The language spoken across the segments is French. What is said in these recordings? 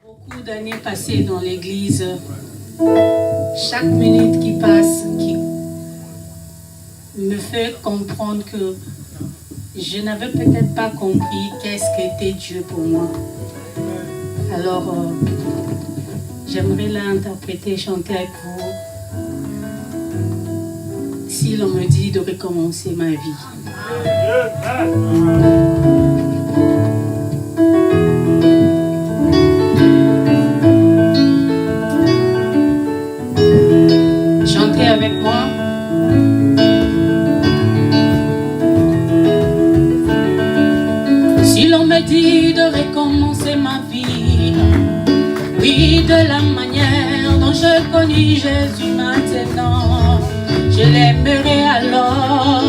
Beaucoup d'années passées dans l'église, chaque minute qui passe qui me fait comprendre que je n'avais peut-être pas compris qu'est-ce qu'était Dieu pour moi. Alors, j'aimerais l'interpréter, chanter avec vous. Si l'on me dit de recommencer ma vie. Chantez avec moi. Si l'on me dit de recommencer ma vie, oui, de la manière dont je connais Jésus maintenant, je l'aimerai alors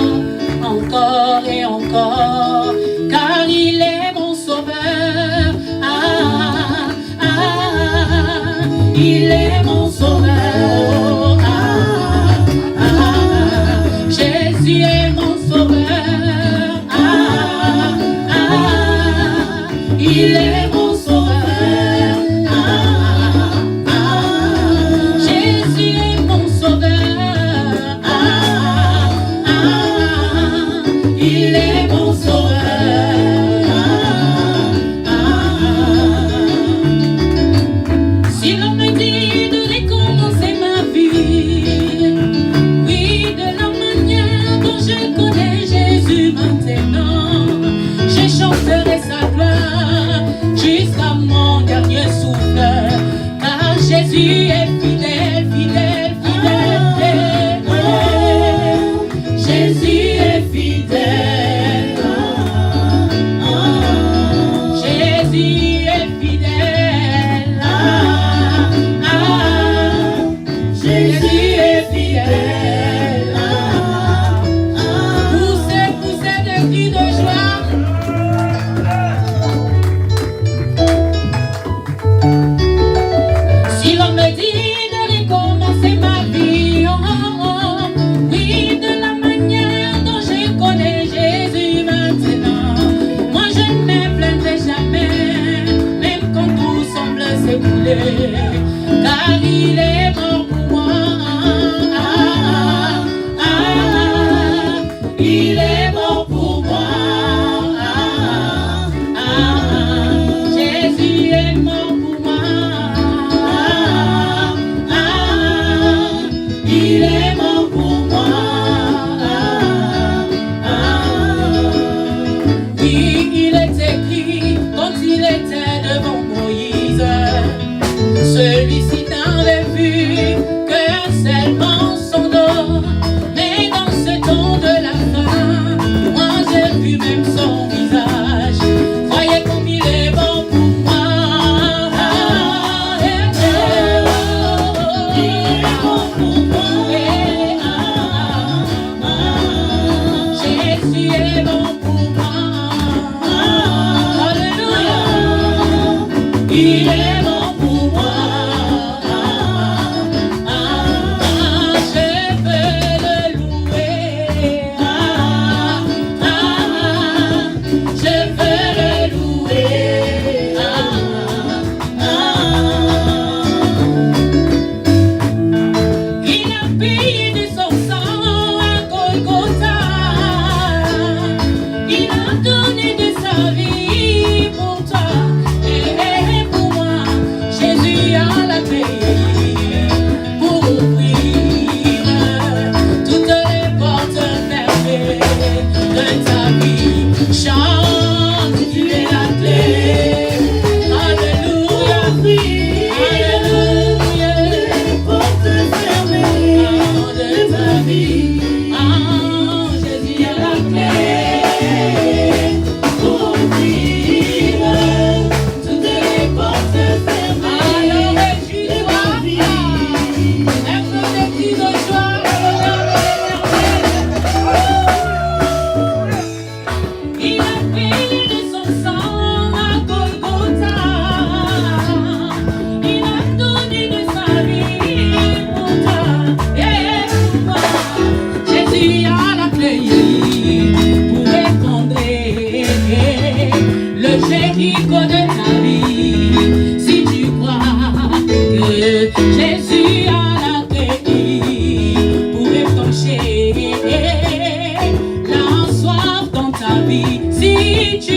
encore et encore, car il est mon sauveur. Ah, ah, il est mon sauveur. Ah, ah, Jésus est mon sauveur. Ah, ah, il est mon sauveur. Ah, ah, Jésus est mon sauveur. Il est mon sauveur. Si l'on me dit de recommencer ma vie, oui, de la manière dont je connais Jésus maintenant, je chanterai sa gloire jusqu'à mon dernier souffle, car Jésus est fidèle, fidèle, fidèle. Jésus est fidèle. Jésus est fidèle. Jésus est fidèle. Poussez, poussez des cris de joie. Si l'on me dit de recommencer ma vie, oh, oh, oh, oui, de la manière dont je connais Jésus maintenant, moi je ne me plaindrai jamais, même quand tout semble s'écouler, car il est mort pour moi. Ah, ah, ah, il est mort pour moi. Ah, ah, Jésus est mort pour moi. Ah, ah, il est mort pour moi. Oui, il est écrit quand il était devant Moïse, celui-ci n'avait vu qu'un seul son dos, mais dans ce temps de la fin, moi j'ai vu même son visage. Voyez comme il est bon pour moi. Il est bon pour moi. Jésus est bon pour moi. Alléluia. Il est bon pour moi. Je veux le louer. Je veux le louer. Il a payé de son sang à Golgotha. Il a donné de sa vie pour toi et pour moi. Jésus a la clé pour ouvrir toutes les portes fermées de ta vie. Chante, tu es la clé. Alléluia, alléluia. Les portes fermées de ta vie. Ah, Jésus a la clé pour ouvrir toutes les portes fermées. Alors réjouis-toi, lève des cris de joie, il a payé de son sang à Golgotha. Il a donné de sa vie pour toi et pour moi. Jésus a la clé pour effondrer le Jéricho de ta vie. Si tu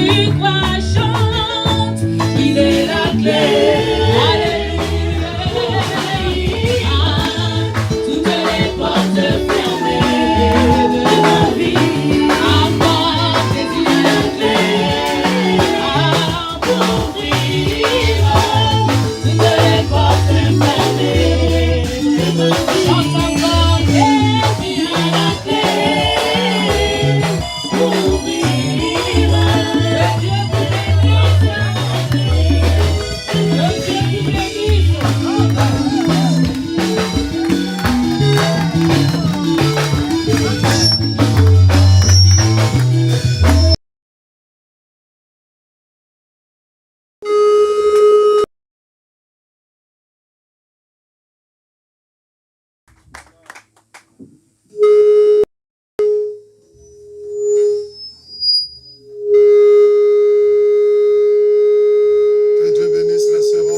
tu crois, chante, il est la clé. Toutes les portes fermées de ma vie, à moi, Jésus est la clé. Pour vivre, toutes les portes fermées de ma vie. Chante encore, Jésus est la clé. Pour vivre, que Dieu vous bénisse. Que Dieu vous bénisse. Que Dieu bénisse la sœur.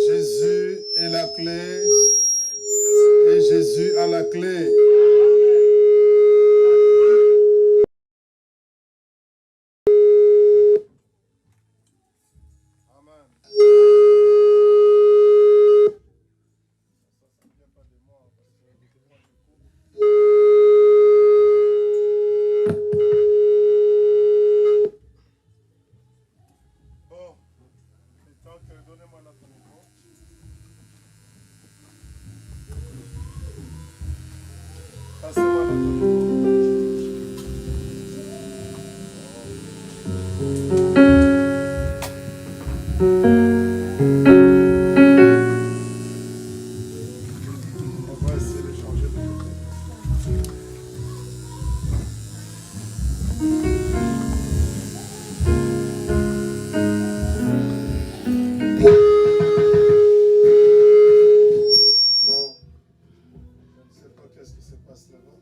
Jésus est la clé et Jésus a la clé. Bon, donc donnez-moi notre micro. Passez-moi notre micro. On va essayer de changer de côté. Bon, je ne sais pas qu'est-ce qui se passe là-bas.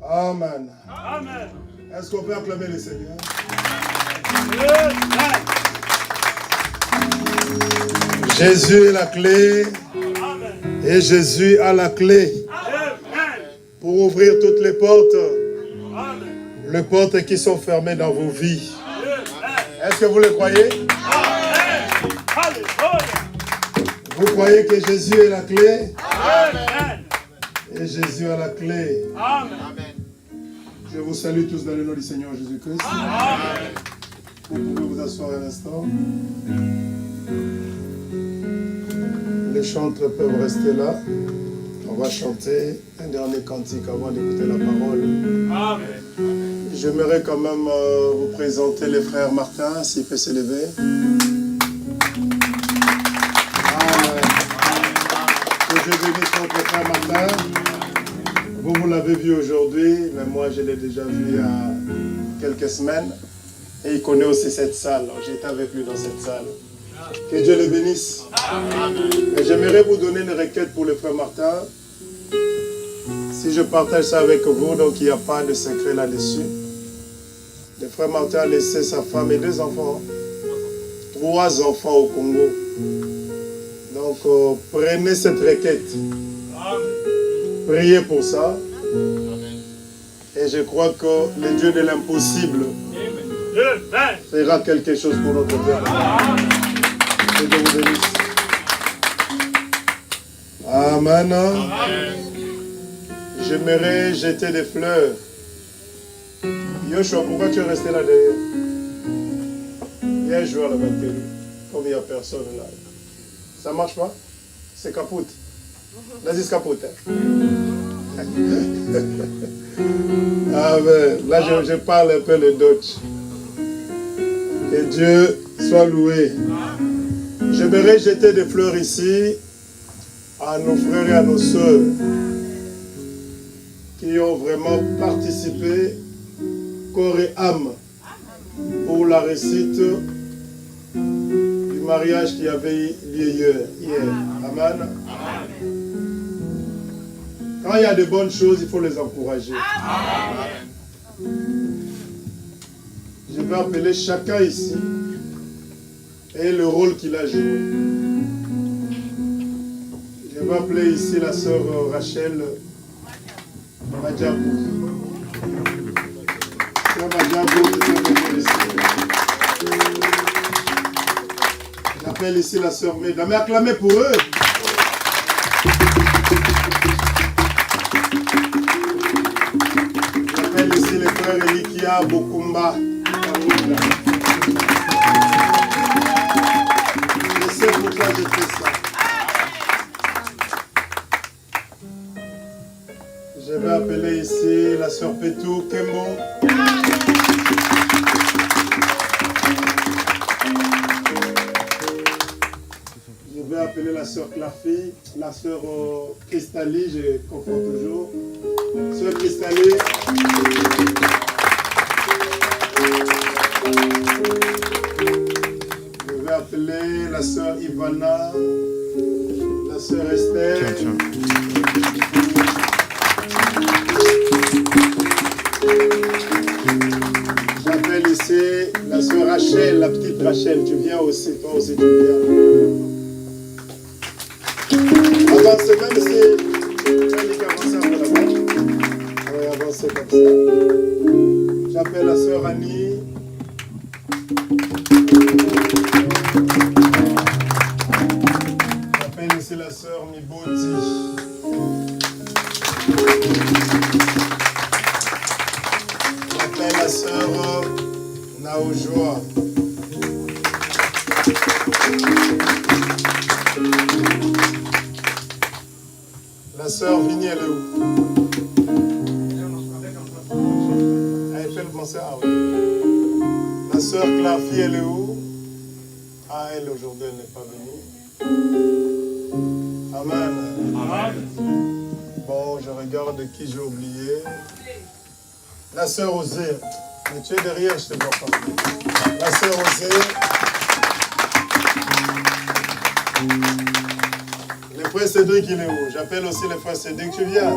Amen. Amen. Est-ce qu'on peut acclamer le Seigneur? Jésus est la clé Amen. et Jésus a la clé Amen. pour ouvrir toutes les portes, Amen. les portes qui sont fermées dans vos vies. Amen. Est-ce que vous le croyez? Amen. Alléluia. Vous croyez que Jésus est la clé Amen. et Jésus a la clé? Amen. Je vous salue tous dans le nom du Seigneur Jésus-Christ. Amen. Vous pouvez vous asseoir un instant. Les chantres peuvent rester là. On va chanter un dernier cantique avant d'écouter la parole. Amen. J'aimerais quand même vous présenter les frères Martin, s'il peut s'élever. Amen. Que Dieu bénisse notre frère Martin. Vous l'avez vu aujourd'hui, mais moi je l'ai déjà vu il y a quelques semaines. Et il connaît aussi cette salle. J'étais avec lui dans cette salle. Que Dieu le bénisse. Et j'aimerais vous donner une requête pour le frère Martin. Si je partage ça avec vous, donc il n'y a pas de secret là-dessus. Le frère Martin a laissé sa femme et 2 enfants. 3 enfants au Congo. Donc prenez cette requête. Priez pour ça. Et je crois que le Dieu de l'impossible fera quelque chose pour notre frère. Que Dieu vous bénisse. Amen. J'aimerais jeter des fleurs. Yoshua, pourquoi tu es resté là derrière? Il y a un joueur là-bas, comme il n'y a personne là. Ça marche pas? C'est capote. Vas-y, c'est capote. Amen. Là, je parle un peu le Dutch. Que Dieu soit loué. J'aimerais jeter des fleurs ici à nos frères et à nos sœurs qui ont vraiment participé corps et âme pour la réussite du mariage qui avait lieu hier. Amen. Quand il y a de bonnes choses, il faut les encourager. Je vais appeler chacun ici et le rôle qu'il a joué. Je vais appeler ici la sœur Rachel Madjabou. J'appelle ici la sœur Meda. Mais acclamez pour eux. J'appelle ici les frères Elikia Bokumba. Je sais pourquoi je fais ça. Je vais appeler ici la sœur Petou Kembo. Je vais appeler la sœur Clafi, la sœur Cristali, je confonds toujours. Sœur Cristali. Je vais appeler la sœur Ivana, la sœur Esther. J'appelle ici la sœur Rachel, la petite Rachel. Tu viens aussi, toi aussi tu viens. Avancez même si tu as dit qu'avancer un peu là-bas. Oui, avancez comme ça. J'appelle la sœur Annie. J'appelle ici la sœur Miboti. J'appelle la sœur Naojoa. La sœur Vini, elle est où? Elle fait le concert. Ah oui. La sœur Clafi, elle est où? Ah, elle aujourd'hui, elle n'est pas venue. Amen. Amen. Bon, je regarde qui j'ai oublié. La sœur Osée. Mais tu es derrière, je ne te vois pas. La sœur Osée. Le frère Cédric, il est où? J'appelle aussi le frère Cédric, tu viens?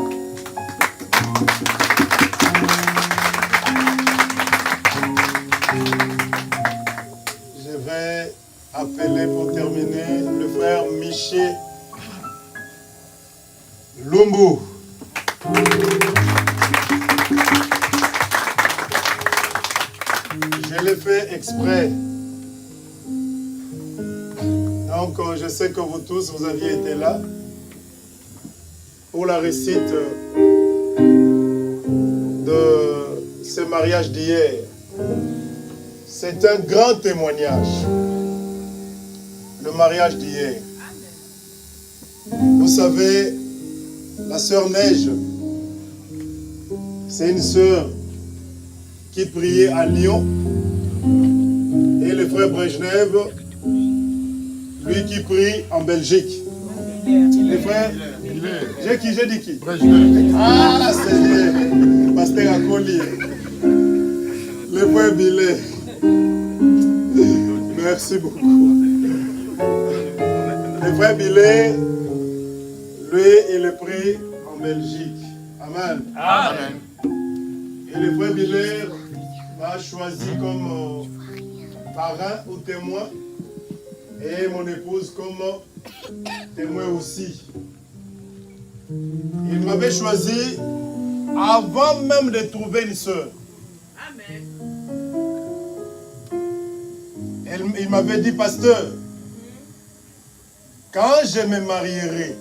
Je vais appeler pour terminer le frère Miché Lumbu. Je l'ai fait exprès. Donc, je sais que vous tous, vous aviez été là pour la récite de ce mariage d'hier. C'est un grand témoignage, le mariage d'hier. Vous savez, la sœur Neige, c'est une sœur qui priait à Lyon, et le frère Brejnev, lui qui prie en Belgique. Les frères, j'ai dit qui? Ah, c'est bien. Pasteur Akoli. Le frère Billet. Merci beaucoup. Le frère Billet, lui, il prie en Belgique. Amen. Amen. Et le frère Billet m'a choisi comme parrain ou témoin. Et mon épouse comme témoin aussi. Il m'avait choisi avant même de trouver une sœur. Amen. Il m'avait dit, pasteur, quand je me marierai,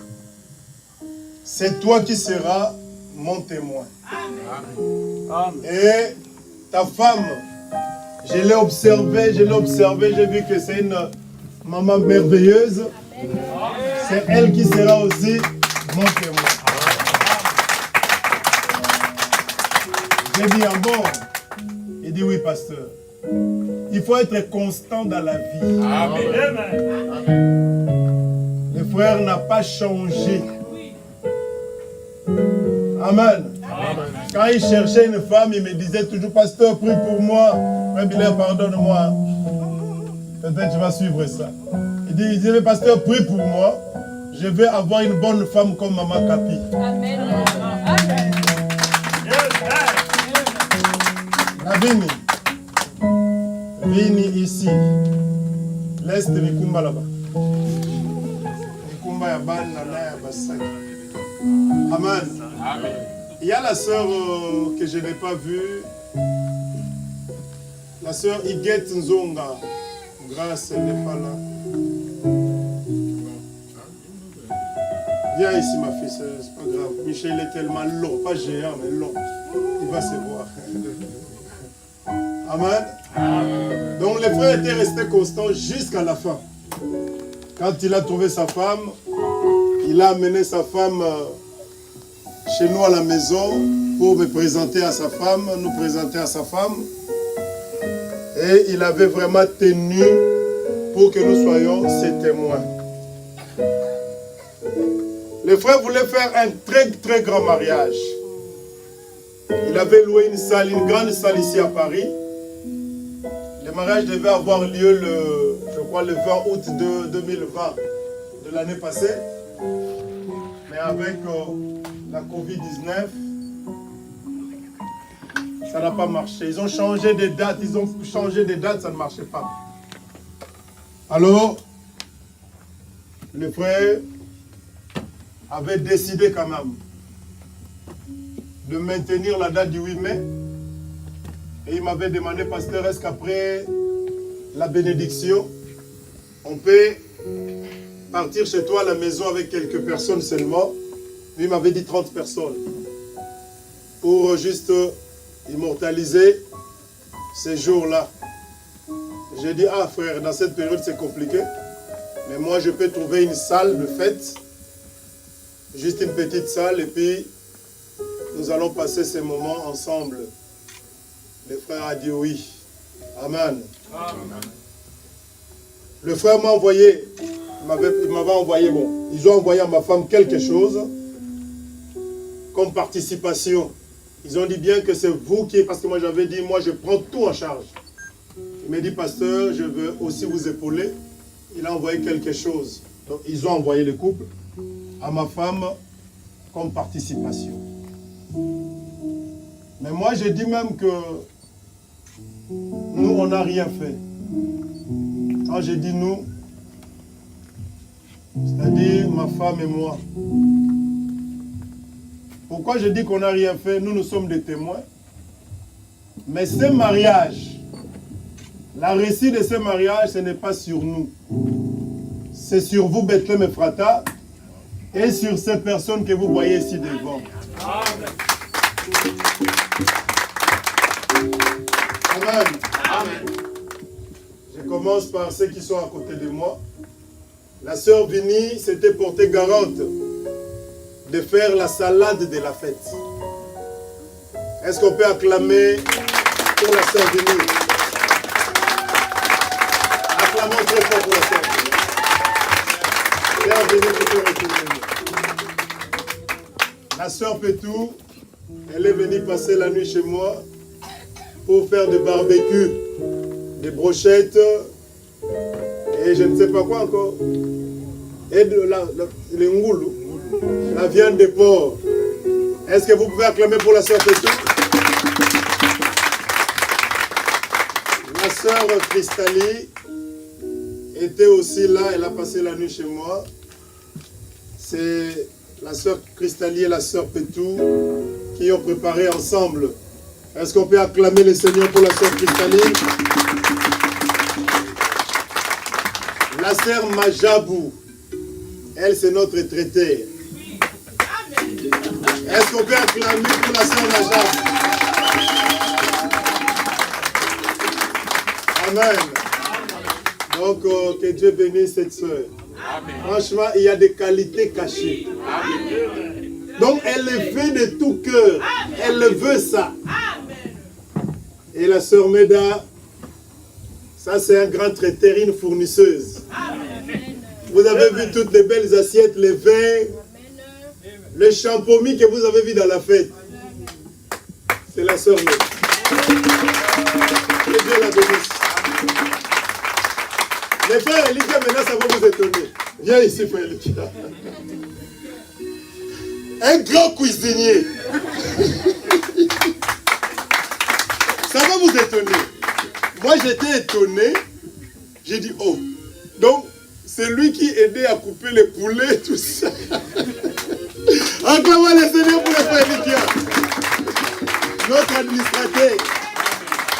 c'est toi qui seras mon témoin. Amen. Et ta femme, je l'ai observée, j'ai vu que c'est une maman merveilleuse. C'est elle qui sera aussi mon témoin. J'ai dit, ah bon? Il dit, oui, pasteur. Il faut être constant dans la vie. Amen. Le frère n'a pas changé. Amen. Quand il cherchait une femme, il me disait toujours, pasteur, prie pour moi. Frère Billet, pardonne-moi. Peut-être tu vas suivre ça. Il disait, pasteur, prie pour moi. Je vais avoir une bonne femme comme Maman Kapi. Amen. Amen. La Vini. Vini ici. L'Est de Mikumba là-bas. Mikumba ya Ban, Nana ya Basaki. Amen. Amen. Il y a la sœur que je n'ai pas vue. La sœur Iguette Nzonga. Grâce, elle n'est pas là. Viens ici, ma fille, c'est pas grave. Michel est tellement long, pas géant, mais long. Il va se voir. Amen. Donc les frères étaient restés constants jusqu'à la fin. Quand il a trouvé sa femme, il a amené sa femme chez nous à la maison pour me présenter à sa femme, nous présenter à sa femme. Et il avait vraiment tenu pour que nous soyons ses témoins. Les frères voulaient faire un très très grand mariage. Il avait loué une salle, une grande salle ici à Paris. Le mariage devait avoir lieu je crois le 20 août 2020 de l'année passée. Mais avec la Covid-19, ça n'a pas marché. Ils ont changé des dates, ça ne marchait pas. Alors, le frère avait décidé quand même de maintenir la date du 8 mai. Et il m'avait demandé, pasteur, est-ce qu'après la bénédiction, on peut partir chez toi à la maison avec quelques personnes seulement? Lui, il m'avait dit 30 personnes. Pour juste immortaliser ces jours-là. J'ai dit, ah frère, dans cette période c'est compliqué. Mais moi, je peux trouver une salle de fête. Juste une petite salle et puis nous allons passer ces moments ensemble. Le frère a dit oui. Amen. Amen. Le frère m'a envoyé, il m'avait envoyé, bon, ils ont envoyé à ma femme quelque chose comme participation. Ils ont dit bien que c'est vous qui, parce que moi j'avais dit, moi je prends tout en charge. Il m'a dit, pasteur, je veux aussi vous épauler. Il a envoyé quelque chose. Donc ils ont envoyé le couple à ma femme comme participation. Mais moi, j'ai dit même que nous, on n'a rien fait. Quand j'ai dit nous, c'est-à-dire ma femme et moi. Pourquoi je dis qu'on n'a rien fait? Nous sommes des témoins. Mais ce mariage, la récit de ce mariage, ce n'est pas sur nous. C'est sur vous, Bethlehem et Frata, et sur ces personnes que vous voyez ici devant. Amen. Amen. Amen. Je commence par ceux qui sont à côté de moi. La sœur Vini s'était portée garante de faire la salade de la fête. Est-ce qu'on peut acclamer pour la sœur Vini? Acclamons très fort pour la sœur Vini. Sœur Vini, tu peux retourner. La sœur Pétou, elle est venue passer la nuit chez moi pour faire des barbecues, des brochettes et je ne sais pas quoi encore. Et le ngoulou, la viande de porc. Est-ce que vous pouvez acclamer pour la sœur Pétou? La sœur Cristali était aussi là, elle a passé la nuit chez moi. C'est la sœur Cristali et la sœur Pétou qui ont préparé ensemble. Est-ce qu'on peut acclamer le Seigneur pour la sœur Cristali? La sœur Majabou, elle c'est notre retraitée. Est-ce qu'on peut acclamer pour la sœur Majabou? Amen. Donc que Dieu bénisse cette sœur. Franchement, il y a des qualités cachées. Donc elle le fait de tout cœur. Elle le veut ça. Et la sœur Meda, ça c'est un grand traiteur, une fournisseuse. Vous avez vu toutes les belles assiettes, les vins, le champomis que vous avez vu dans la fête. C'est la sœur Meda. Que Dieu la bénisse. Les frères Elikia, maintenant ça va vous étonner. Viens ici, frère Elikia. Un grand cuisinier. Ça va vous étonner. Moi, j'étais étonné. J'ai dit, oh, donc, c'est lui qui aidait à couper les poulets, tout ça. Acclamons le Seigneur pour les frères Elikia. Notre administrateur.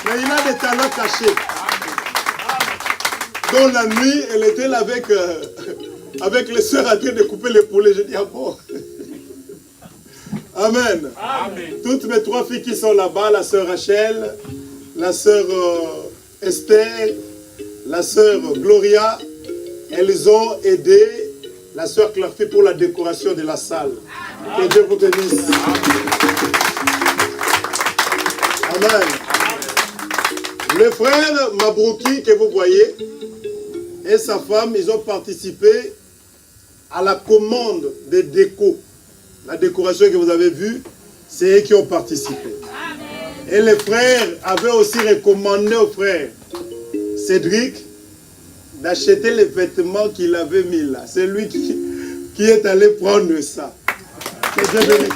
Mais il a des talents cachés. Dans la nuit, elle était là avec les sœurs en train de couper les poulets. Je dis, ah bon. Amen. Amen. Toutes mes 3 filles qui sont là-bas, la sœur Rachel, la sœur Esther, la sœur Gloria, elles ont aidé la sœur Clarfie pour la décoration de la salle. Que Dieu vous bénisse. Amen. Le frère Mabrouki que vous voyez et sa femme, ils ont participé à la commande des décos. La décoration que vous avez vue, c'est eux qui ont participé. Et les frères avaient aussi recommandé au frère Cédric d'acheter les vêtements qu'il avait mis là. C'est lui qui est allé prendre ça. Que Dieu bénisse.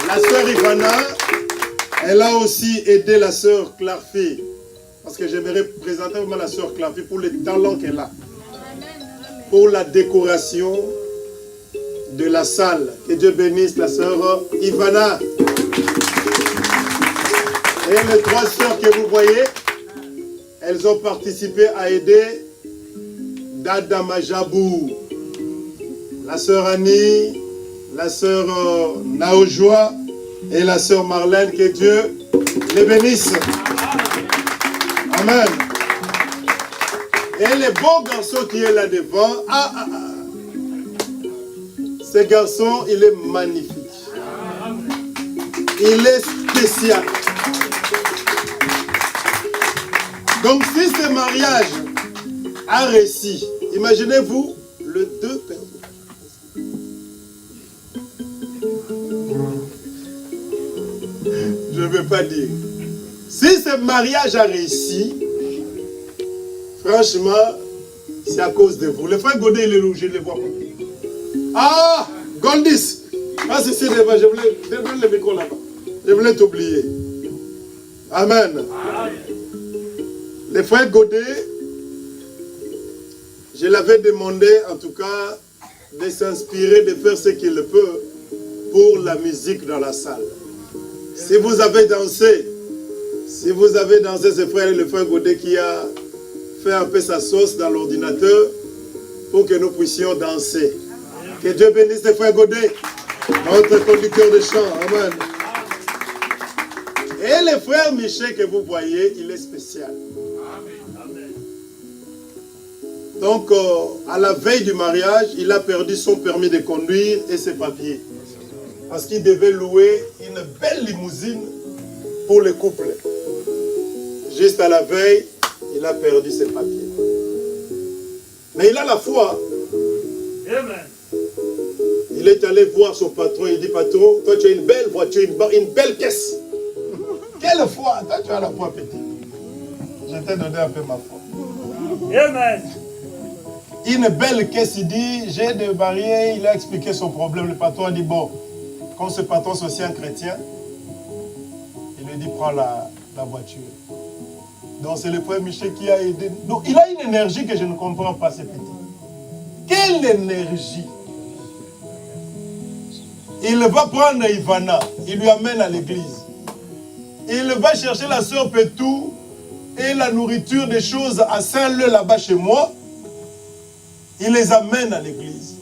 La sœur Ivana, elle a aussi aidé la sœur Clarfie. Parce que j'aimerais présenter vraiment la sœur Clarfie pour les talents qu'elle a. Pour la décoration de la salle. Que Dieu bénisse la sœur Ivana. Et les 3 sœurs que vous voyez, elles ont participé à aider Dada Majabou, la sœur Annie, la sœur Naojoa et la sœur Marlène. Que Dieu les bénisse. Amen. Et le beau garçon qui est là devant, ce garçon, il est magnifique. Il est spécial. Donc si ce mariage a réussi, imaginez-vous le 2 personnes. Je ne veux pas dire. Si ce mariage a réussi, franchement, c'est à cause de vous. Le frère Godet, il est rouge, je ne le vois pas. Ah, Goldis. Ah, c'est devant, je voulais donner le micro là-bas. Je voulais t'oublier. Amen. Le frère Godet, je l'avais demandé en tout cas de s'inspirer, de faire ce qu'il peut pour la musique dans la salle. Si vous avez dansé, c'est le frère Godet qui a fait un peu sa sauce dans l'ordinateur pour que nous puissions danser. Que Dieu bénisse le frère Godet, notre conducteur de chant. Amen. Et le frère Michel que vous voyez, il est spécial. Donc, à la veille du mariage, il a perdu son permis de conduire et ses papiers. Parce qu'il devait louer une belle limousine pour le couple. Juste à la veille, il a perdu ses papiers. Mais il a la foi. Amen. Il est allé voir son patron. Il dit, patron, toi tu as une belle voiture, une belle caisse. Quelle foi? Toi tu as la foi petite. Je t'ai donné un peu ma foi. Amen. Une belle caisse, il dit, j'ai des barrières. Il a expliqué son problème. Le patron a dit, bon, comme ce patron c'est aussi un chrétien, il lui dit, prends la voiture. Donc c'est le frère Michel qui a aidé. Donc il a une énergie que je ne comprends pas, ce petit. Quelle énergie! Il va prendre Ivana, il lui amène à l'église. Il va chercher la sœur Petou et la nourriture des choses à Saint-Leu là-bas chez moi. Il les amène à l'église.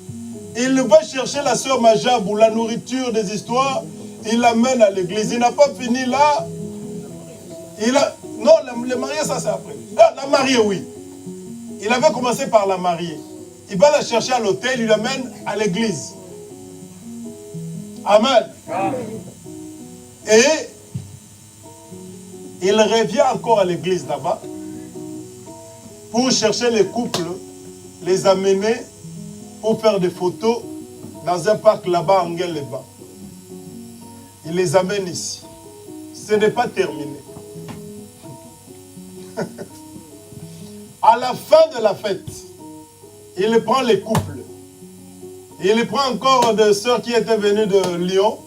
Il va chercher la sœur Majabou, la nourriture des histoires, il l'amène à l'église. Il n'a pas fini là. Non, le marié, ça c'est après. Ah, la mariée, oui. Il avait commencé par la mariée. Il va la chercher à l'hôtel, il l'amène à l'église. Amen. Amen. Et il revient encore à l'église là-bas pour chercher les couples, les amener pour faire des photos dans un parc là-bas en Guinée-les-Bains. Il les amène ici. Ce n'est pas terminé. À la fin de la fête, il prend les couples. Il prend encore des sœurs qui étaient venues de Lyon.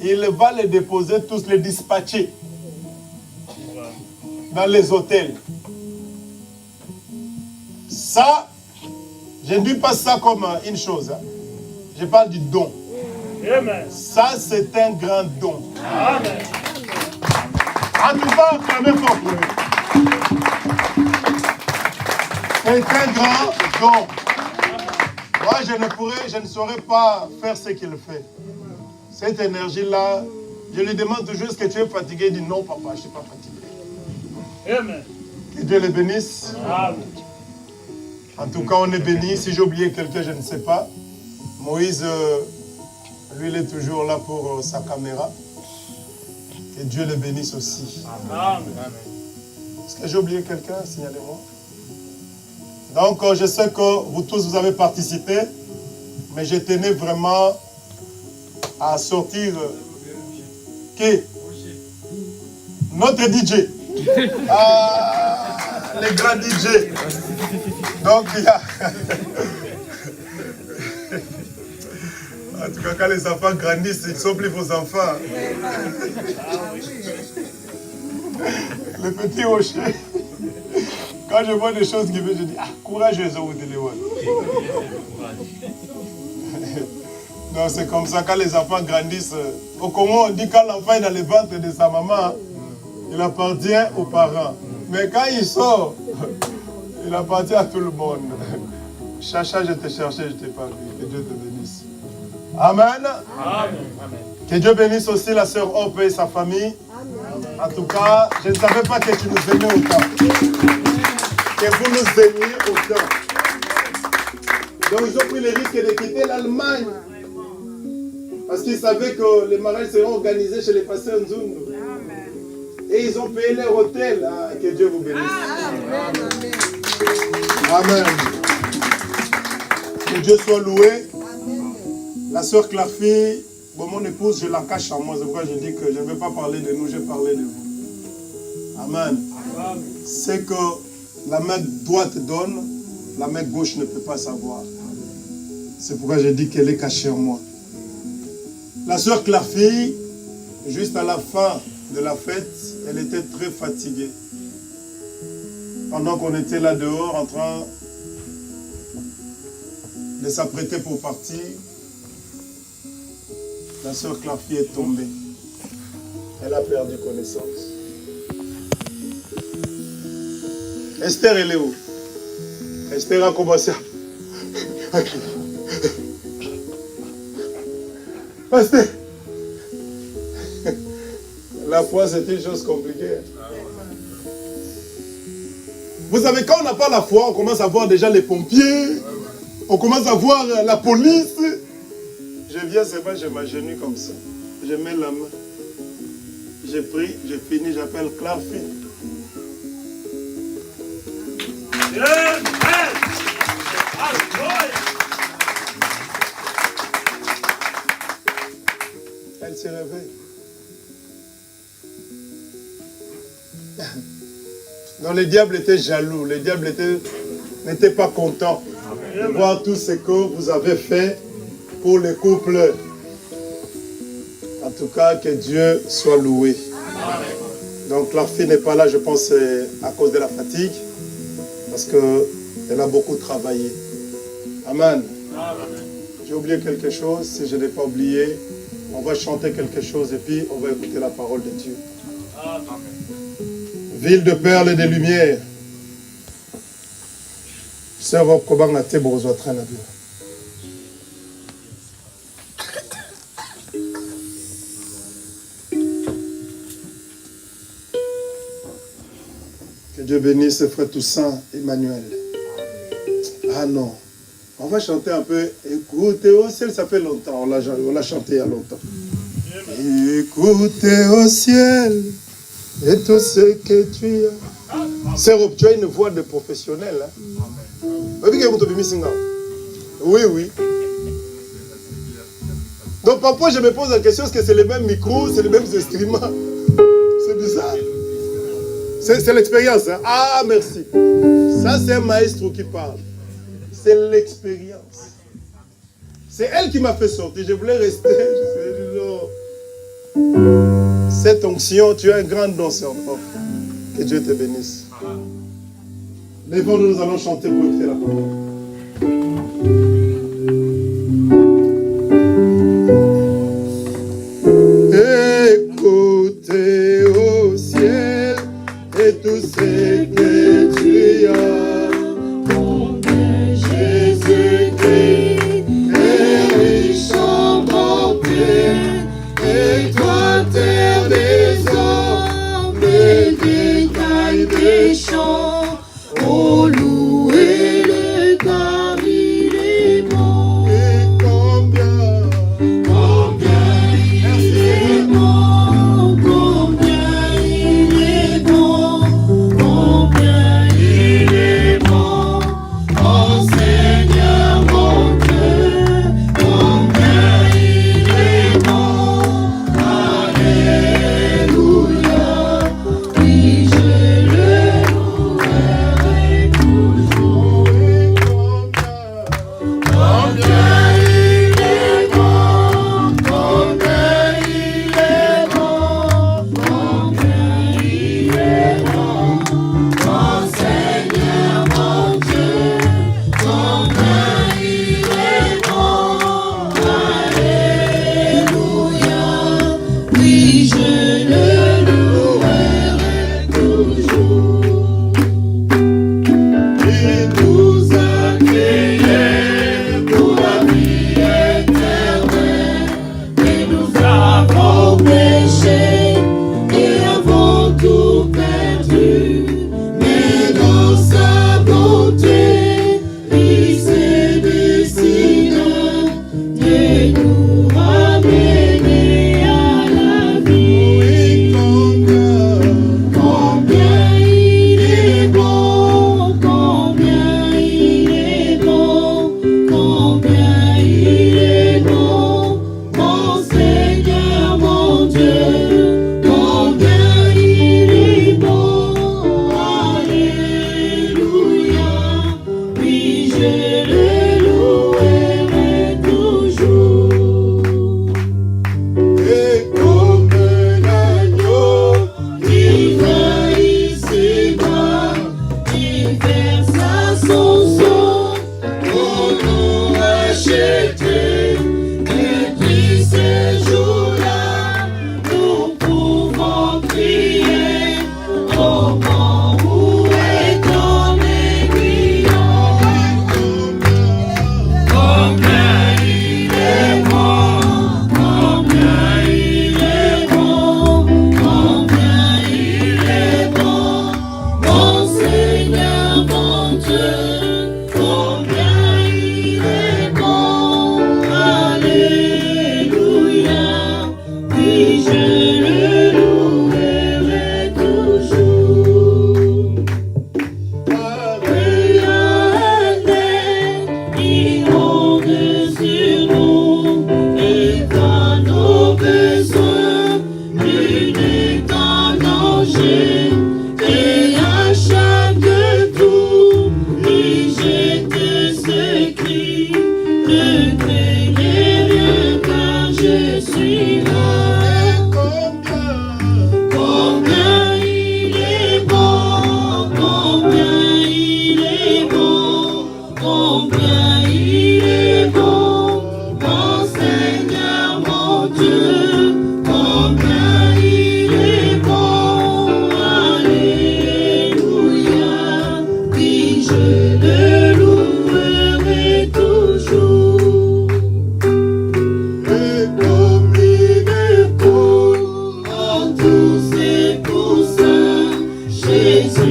Il va les déposer tous, les dispatcher dans les hôtels. Ça, je ne dis pas ça comme une chose. Hein. Je parle du don. Amen. Ça, c'est un grand don. Amen. En tout cas, acclamez fort pour lui. C'est un grand don. Moi, je ne saurais pas faire ce qu'il fait. Cette énergie-là, je lui demande toujours, est-ce que tu es fatigué? Il dit non, papa, je ne suis pas fatigué. Amen. Que Dieu le bénisse. Amen. En tout cas, on est béni. Si j'ai oublié quelqu'un, je ne sais pas. Moïse, lui, il est toujours là pour sa caméra. Que Dieu le bénisse aussi. Amen. Est-ce que j'ai oublié quelqu'un? Signalez-moi. Donc, je sais que vous tous, vous avez participé. Mais je tenais vraiment à sortir qui? Notre DJ. Ah, les grands DJ. Donc, il y a... En tout cas, quand les enfants grandissent, ils ne sont plus vos enfants. Le petit rocher. Quand je vois des choses qui me je dis, ah, courageux, vous les voir. Donc c'est comme ça, quand les enfants grandissent, au Congo, on dit quand l'enfant est dans le ventre de sa maman, il appartient aux parents. Mais quand il sort, il appartient à tout le monde. Chacha, je te cherchais, je ne t'ai pas vu. Que Dieu te bénisse. Amen. Amen. Que Dieu bénisse aussi la sœur Hope et sa famille. En tout cas, je ne savais pas que tu nous aimais autant. Que vous nous aimiez autant. Donc ils ont pris le risque de quitter l'Allemagne. Parce qu'ils savaient que les mariages seront organisés chez les pasteurs Nzundu. Et ils ont payé leur hôtel. Ah, que Dieu vous bénisse. Amen. Que Dieu soit loué. La sœur Clarfie, bon, mon épouse, je la cache en moi. C'est pourquoi je dis que je ne vais pas parler de nous, je vais parler de vous. Amen. C'est que la main droite donne, la main gauche ne peut pas savoir. C'est pourquoi je dis qu'elle est cachée en moi. La sœur Clarfie, juste à la fin de la fête, elle était très fatiguée. Pendant qu'on était là dehors en train de s'apprêter pour partir, la sœur Clarfie est tombée. Elle a perdu connaissance. Esther, elle est où? Esther a commencé à crier. Pasteur, la foi, c'est une chose compliquée. Vous savez, quand on n'a pas la foi, on commence à voir déjà les pompiers, on commence à voir la police. Je viens, c'est vrai, je m'agenouille comme ça. Je mets la main. J'ai pris, j'ai fini, j'appelle Clarfie. Amen. Alléluia. Elle se réveille. Non, le diable était jaloux. Le diable n'était pas content de voir tout ce que vous avez fait pour les couples. En tout cas, que Dieu soit loué. Donc, la fille n'est pas là, je pense, à cause de la fatigue. Parce qu'elle a beaucoup travaillé. Amen. J'ai oublié quelque chose. Si je n'ai pas oublié, on va chanter quelque chose et puis on va écouter la parole de Dieu. Ville de perles et de lumière. Sœur Rob Kobanga te bozo train na bien. Que Dieu bénisse frère Toussaint Emmanuel. Ah non. On va chanter un peu. Écoutez au ciel, ça fait longtemps. On l'a chanté il y a longtemps. Écoutez au ciel et tout ce que tu as. Sœur, tu as une voix de professionnel. Hein? Oui, oui. Donc parfois je me pose la question, est-ce que c'est les mêmes micros, c'est les mêmes instruments? C'est bizarre. C'est l'expérience. Hein? Ah, merci. Ça, c'est un maestro qui parle. C'est l'expérience. C'est elle qui m'a fait sortir. Je voulais rester. Cette onction, tu as un grand don, c'est encore. Que Dieu te bénisse. Lèvons-nous, nous allons chanter pour écouter la parole.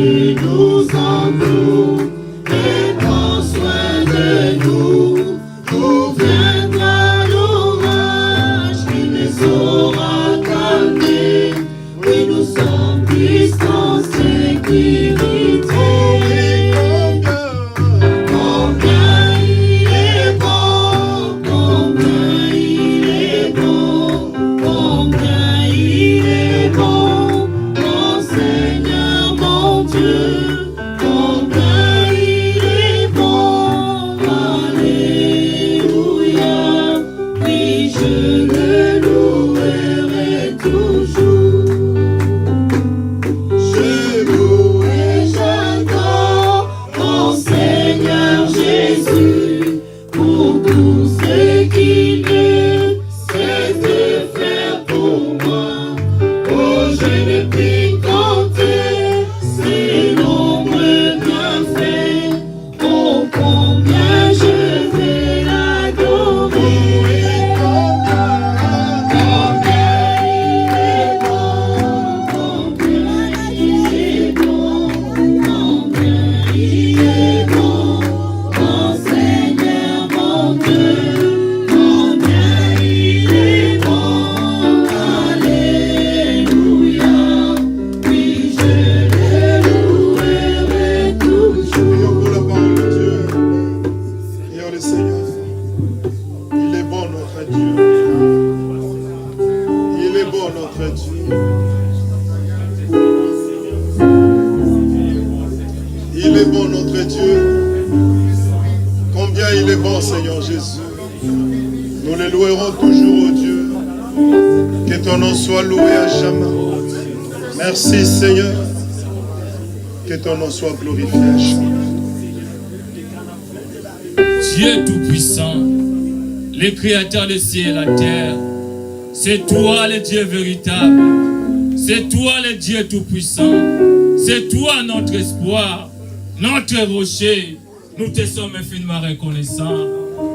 tu nous entoures et prends soin de nous. D'où viendra l'orage qui ne saura calmer? Oui, nous sommes plus en sécurité. Combien il est bon, combien il est bon, combien il est bon, mon Seigneur, mon Dieu, combien il est bon, alléluia, oui, je le louerai toujours. Je loue et j'adore mon Seigneur Jésus pour tout ce qu'il ne cesse de faire pour moi. Oh, je ne puis compter ses nombreux bienfaits. Oh, combien je vais l'adorer. Combien il est bon, combien il est bon, combien il est bon, mon Seigneur, mon Dieu, combien il est bon, alléluia, oui, je le louerai toujours. Prions pour la parole de Dieu. Prions le Seigneur. Il est bon notre Dieu. Il est bon notre Dieu. Il est bon notre Dieu. Combien il est bon Seigneur Jésus. Nous le louerons toujours au Dieu. Que ton nom soit loué à jamais. Merci Seigneur. Que ton nom soit glorifié à jamais. Dieu Tout-Puissant, le Créateur des cieux et la terre, c'est toi le Dieu véritable, c'est toi le Dieu Tout-Puissant, c'est toi notre espoir, notre rocher. Nous te sommes infiniment reconnaissants.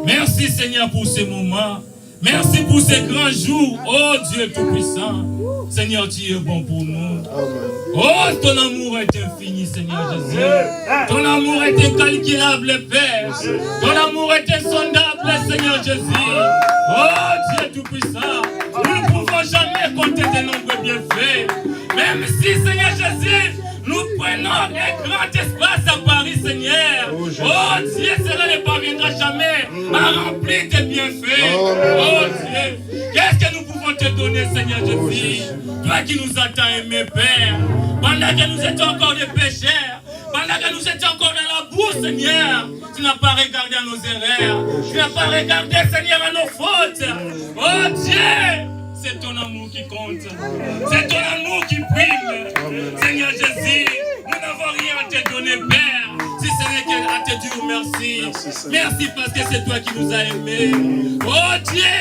Merci Seigneur pour ces moments, merci pour ces grands jours, oh Dieu Tout-Puissant. Seigneur, tu es bon pour nous. Oh, ton amour est infini, Seigneur Jésus. Ton amour est incalculable, Père. Ton amour est insondable, Seigneur Jésus. Oh, Dieu Tout-Puissant, nous ne pouvons jamais compter tes nombreux bienfaits. Même si, Seigneur Jésus, nous prenons un grand espace à Paris, Seigneur. Oh, Dieu, cela ne parviendra jamais à remplir tes bienfaits. Oh, Dieu, qu'est-ce que nous pouvons te donner, Seigneur Jésus? Toi qui nous as tant aimés, Père, pendant que nous étions encore des pécheurs, pendant que nous étions encore dans la boue, Seigneur, tu n'as pas regardé à nos erreurs, tu n'as pas regardé, Seigneur, à nos fautes. Oh Dieu, c'est ton amour qui compte, c'est ton amour qui prime. Seigneur Jésus, nous n'avons rien à te donner, Père, si ce n'est qu'à te dire merci. Merci parce que c'est toi qui nous as aimés. Oh Dieu,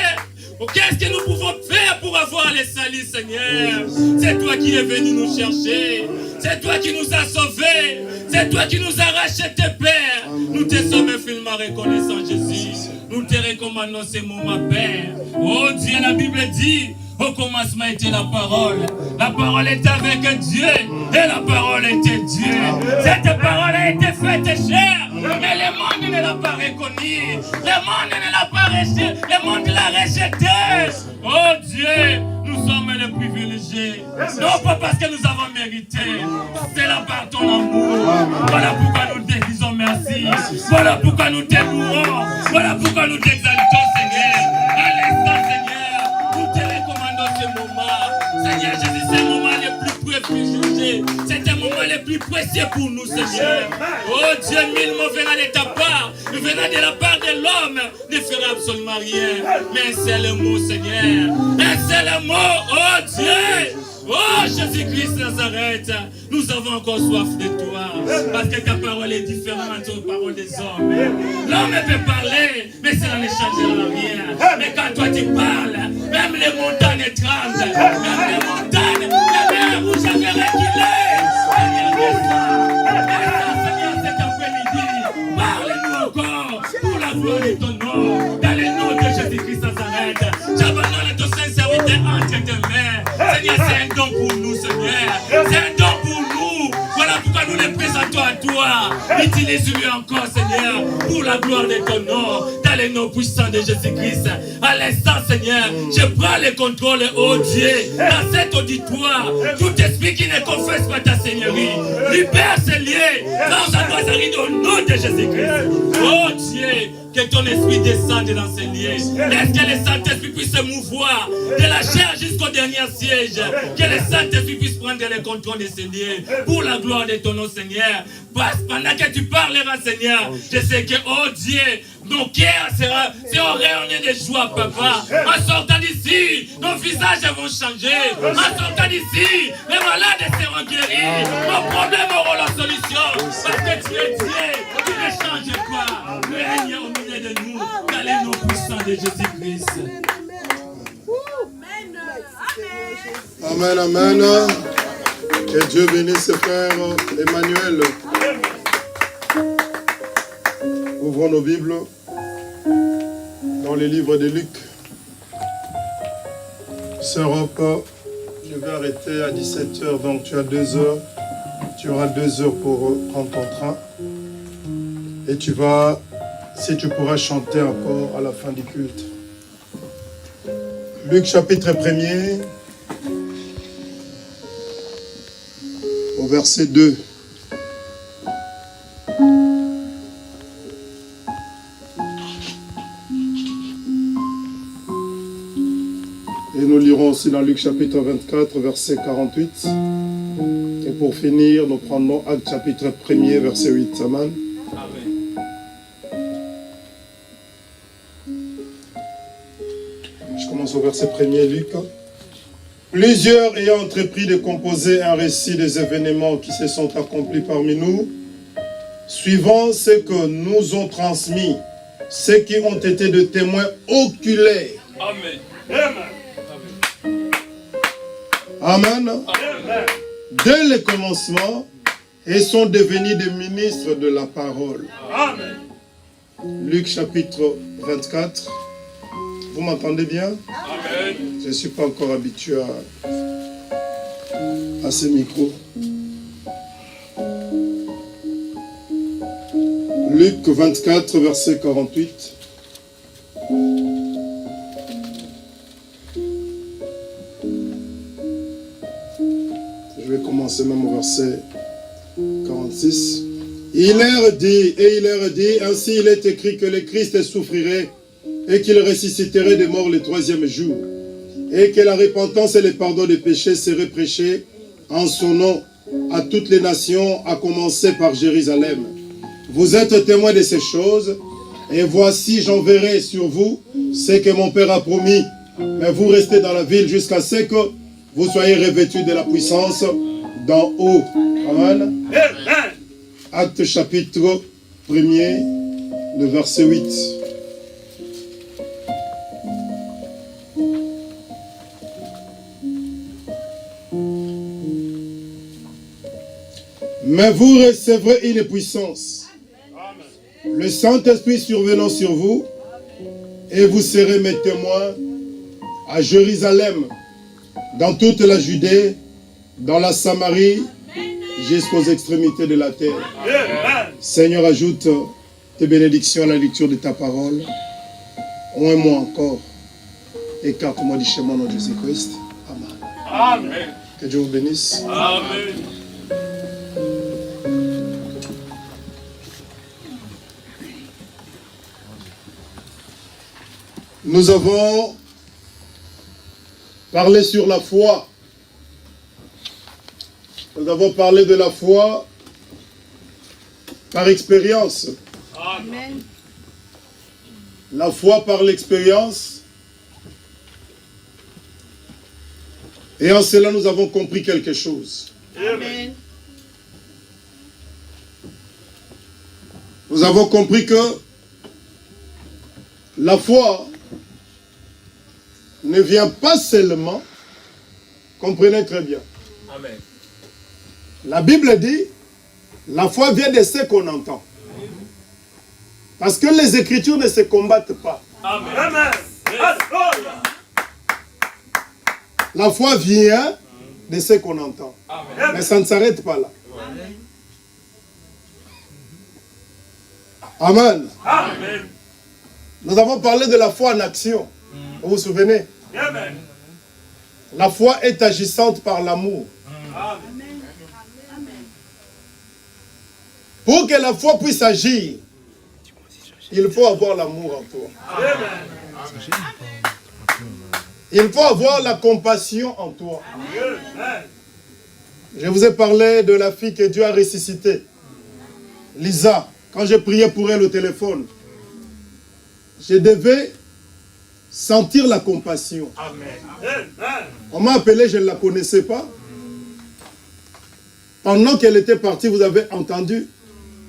qu'est-ce que nous pouvons faire pour avoir les salis, Seigneur? C'est toi qui es venu nous chercher. C'est toi qui nous as sauvés. C'est toi qui nous as rachetés, Père. Nous te sommes infiniment reconnaissants, Jésus. Nous te recommandons ces moments, Père. Oh Dieu, la Bible dit, au commencement était la parole. La parole était avec Dieu. Et la parole était Dieu. Cette parole a été faite chair. Mais le monde ne l'a pas reconnue. Le monde ne l'a pas rejeté. Le monde l'a rejeté. Oh Dieu, nous sommes les privilégiés. Non pas parce que nous avons mérité. C'est là par ton amour. Voilà pourquoi nous te disons merci. Voilà pourquoi nous te louons. Voilà pourquoi nous t'exaltons, Seigneur. À l'instant, Seigneur, nous te recommandons ce moment. Seigneur Jésus, c'est le moment le plus privilégié. C'est un moment le plus précieux pour nous, Seigneur. Oh Dieu, mille mots venant de ta part, venant de la part de l'homme, ne fera absolument rien. Mais un seul mot, Seigneur. Un seul mot, oh Dieu. Oh Jésus-Christ Nazareth, nous avons encore soif de toi. Parce que ta parole est différente aux paroles des hommes. L'homme peut parler, mais cela ne changera rien. Mais quand toi tu parles, même les montagnes tremblent. Même les montagnes, la mer rouge avait reculé. Seigneur, cet après-midi, parle-nous encore pour la gloire de ton nom. Dans le nom de Jésus-Christ Nazareth, j'abandonne ton saint serviteur entre tes mains. Seigneur, c'est un don pour nous, Seigneur. C'est un don pour nous. Voilà pourquoi nous gloire. Utilise-lui encore, Seigneur, pour la gloire de ton nom, dans le nom puissant de Jésus-Christ. À l'instant, Seigneur, je prends le contrôle, oh Dieu, dans cet auditoire. Tout esprit qui ne confesse pas ta Seigneurie, libère ces liens, dans sa doit arriver au nom de Jésus-Christ. Oh Dieu, que ton esprit descende dans ces lieux. Laisse que le Saint-Esprit puisse se mouvoir de la chair jusqu'au dernier siège. Que le Saint-Esprit puisse prendre le contrôle de ces lieux pour la gloire de ton nom, Seigneur. Parce que pendant que tu parleras, Seigneur, je sais que, oh Dieu, nos cœurs seront rayonnés de joie, Papa. En sortant d'ici, nos visages vont changer. En sortant d'ici, les malades seront guéris. Nos problèmes auront la solution. Parce que tu es Dieu, tu ne changes pas. Règne au milieu de nous, dans les noms puissants de Jésus-Christ. Amen, amen. Que Dieu bénisse frère Emmanuel. Ouvrons nos Bibles dans les livres de Luc. Sœur Hope, je vais arrêter à 17h, donc tu as 2 heures. Tu auras 2 heures pour prendre ton train. Et tu vas, si tu pourras chanter encore à la fin du culte. Luc chapitre 1er, au verset 2. Et nous lirons aussi dans Luc chapitre 24, verset 48. Et pour finir, nous prendrons Actes chapitre 1er, verset 8. Amen. Je commence au verset 1er, Luc. Plusieurs ayant entrepris de composer un récit des événements qui se sont accomplis parmi nous, suivant ce que nous ont transmis, ceux qui ont été de témoins oculaires. Amen. Amen. Dès le commencement, ils sont devenus des ministres de la parole. Amen. Luc chapitre 24. Vous m'entendez bien? Amen. Je ne suis pas encore habitué à ces micros. Luc 24, verset 48. Je vais commencer même au verset 46. Il leur dit, ainsi il est écrit que le Christ souffrirait et qu'il ressusciterait des morts le 3e jour, et que la repentance et le pardon des péchés seraient prêchés en son nom à toutes les nations, à commencer par Jérusalem. Vous êtes témoins de ces choses, et voici j'enverrai sur vous ce que mon Père a promis, mais vous restez dans la ville jusqu'à ce que vous soyez revêtus de la puissance d'en haut. Amen. Acte chapitre 1er, le verset 8. Mais vous recevrez une puissance, le Saint-Esprit survenant sur vous, et vous serez mes témoins à Jérusalem, dans toute la Judée, dans la Samarie, jusqu'aux extrémités de la terre. Seigneur, ajoute tes bénédictions à la lecture de ta parole. Oins-moi encore. Écarte-moi du chemin au nom de Jésus-Christ. Amen. Amen. Que Dieu vous bénisse. Amen. Nous avons parlé sur la foi. Nous avons parlé de la foi par expérience. Amen. La foi par l'expérience. Et en cela, nous avons compris quelque chose. Amen. Nous avons compris que la foi ne vient pas seulement, comprenez très bien. Amen. La Bible dit, la foi vient de ce qu'on entend. Parce que les Écritures ne se combattent pas. Amen. Amen. Alléluia. La foi vient de ce qu'on entend. Amen. Mais ça ne s'arrête pas là. Amen. Amen. Amen. Nous avons parlé de la foi en action. Vous vous souvenez? Amen. La foi est agissante par l'amour. Amen. Pour que la foi puisse agir, il faut avoir l'amour en toi. Amen. Il faut avoir la compassion en toi. Amen. Je vous ai parlé de la fille que Dieu a ressuscitée. Lisa, quand j'ai prié pour elle au téléphone, je devais sentir la compassion. Amen. On m'a appelé, je ne la connaissais pas. Pendant qu'elle était partie, vous avez entendu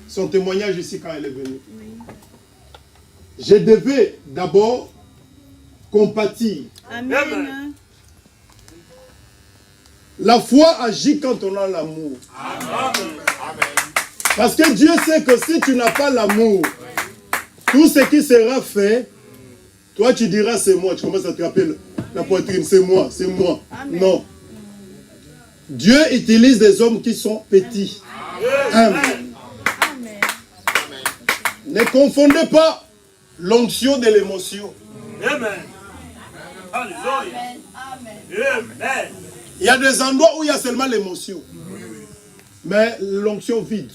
son témoignage ici quand elle est venue. Je devais d'abord compatir. Amen. La foi agit quand on a l'amour. Amen. Parce que Dieu sait que si tu n'as pas l'amour, tout ce qui sera fait, toi tu diras c'est moi. Tu commences à te rappeler la poitrine, c'est moi, c'est moi. Amen. Non. Dieu utilise des hommes qui sont petits. Amen. Ne confondez pas l'onction de l'émotion. Amen. Alléluia. Amen. Il y a des endroits où il y a seulement l'émotion. Mais l'onction vide.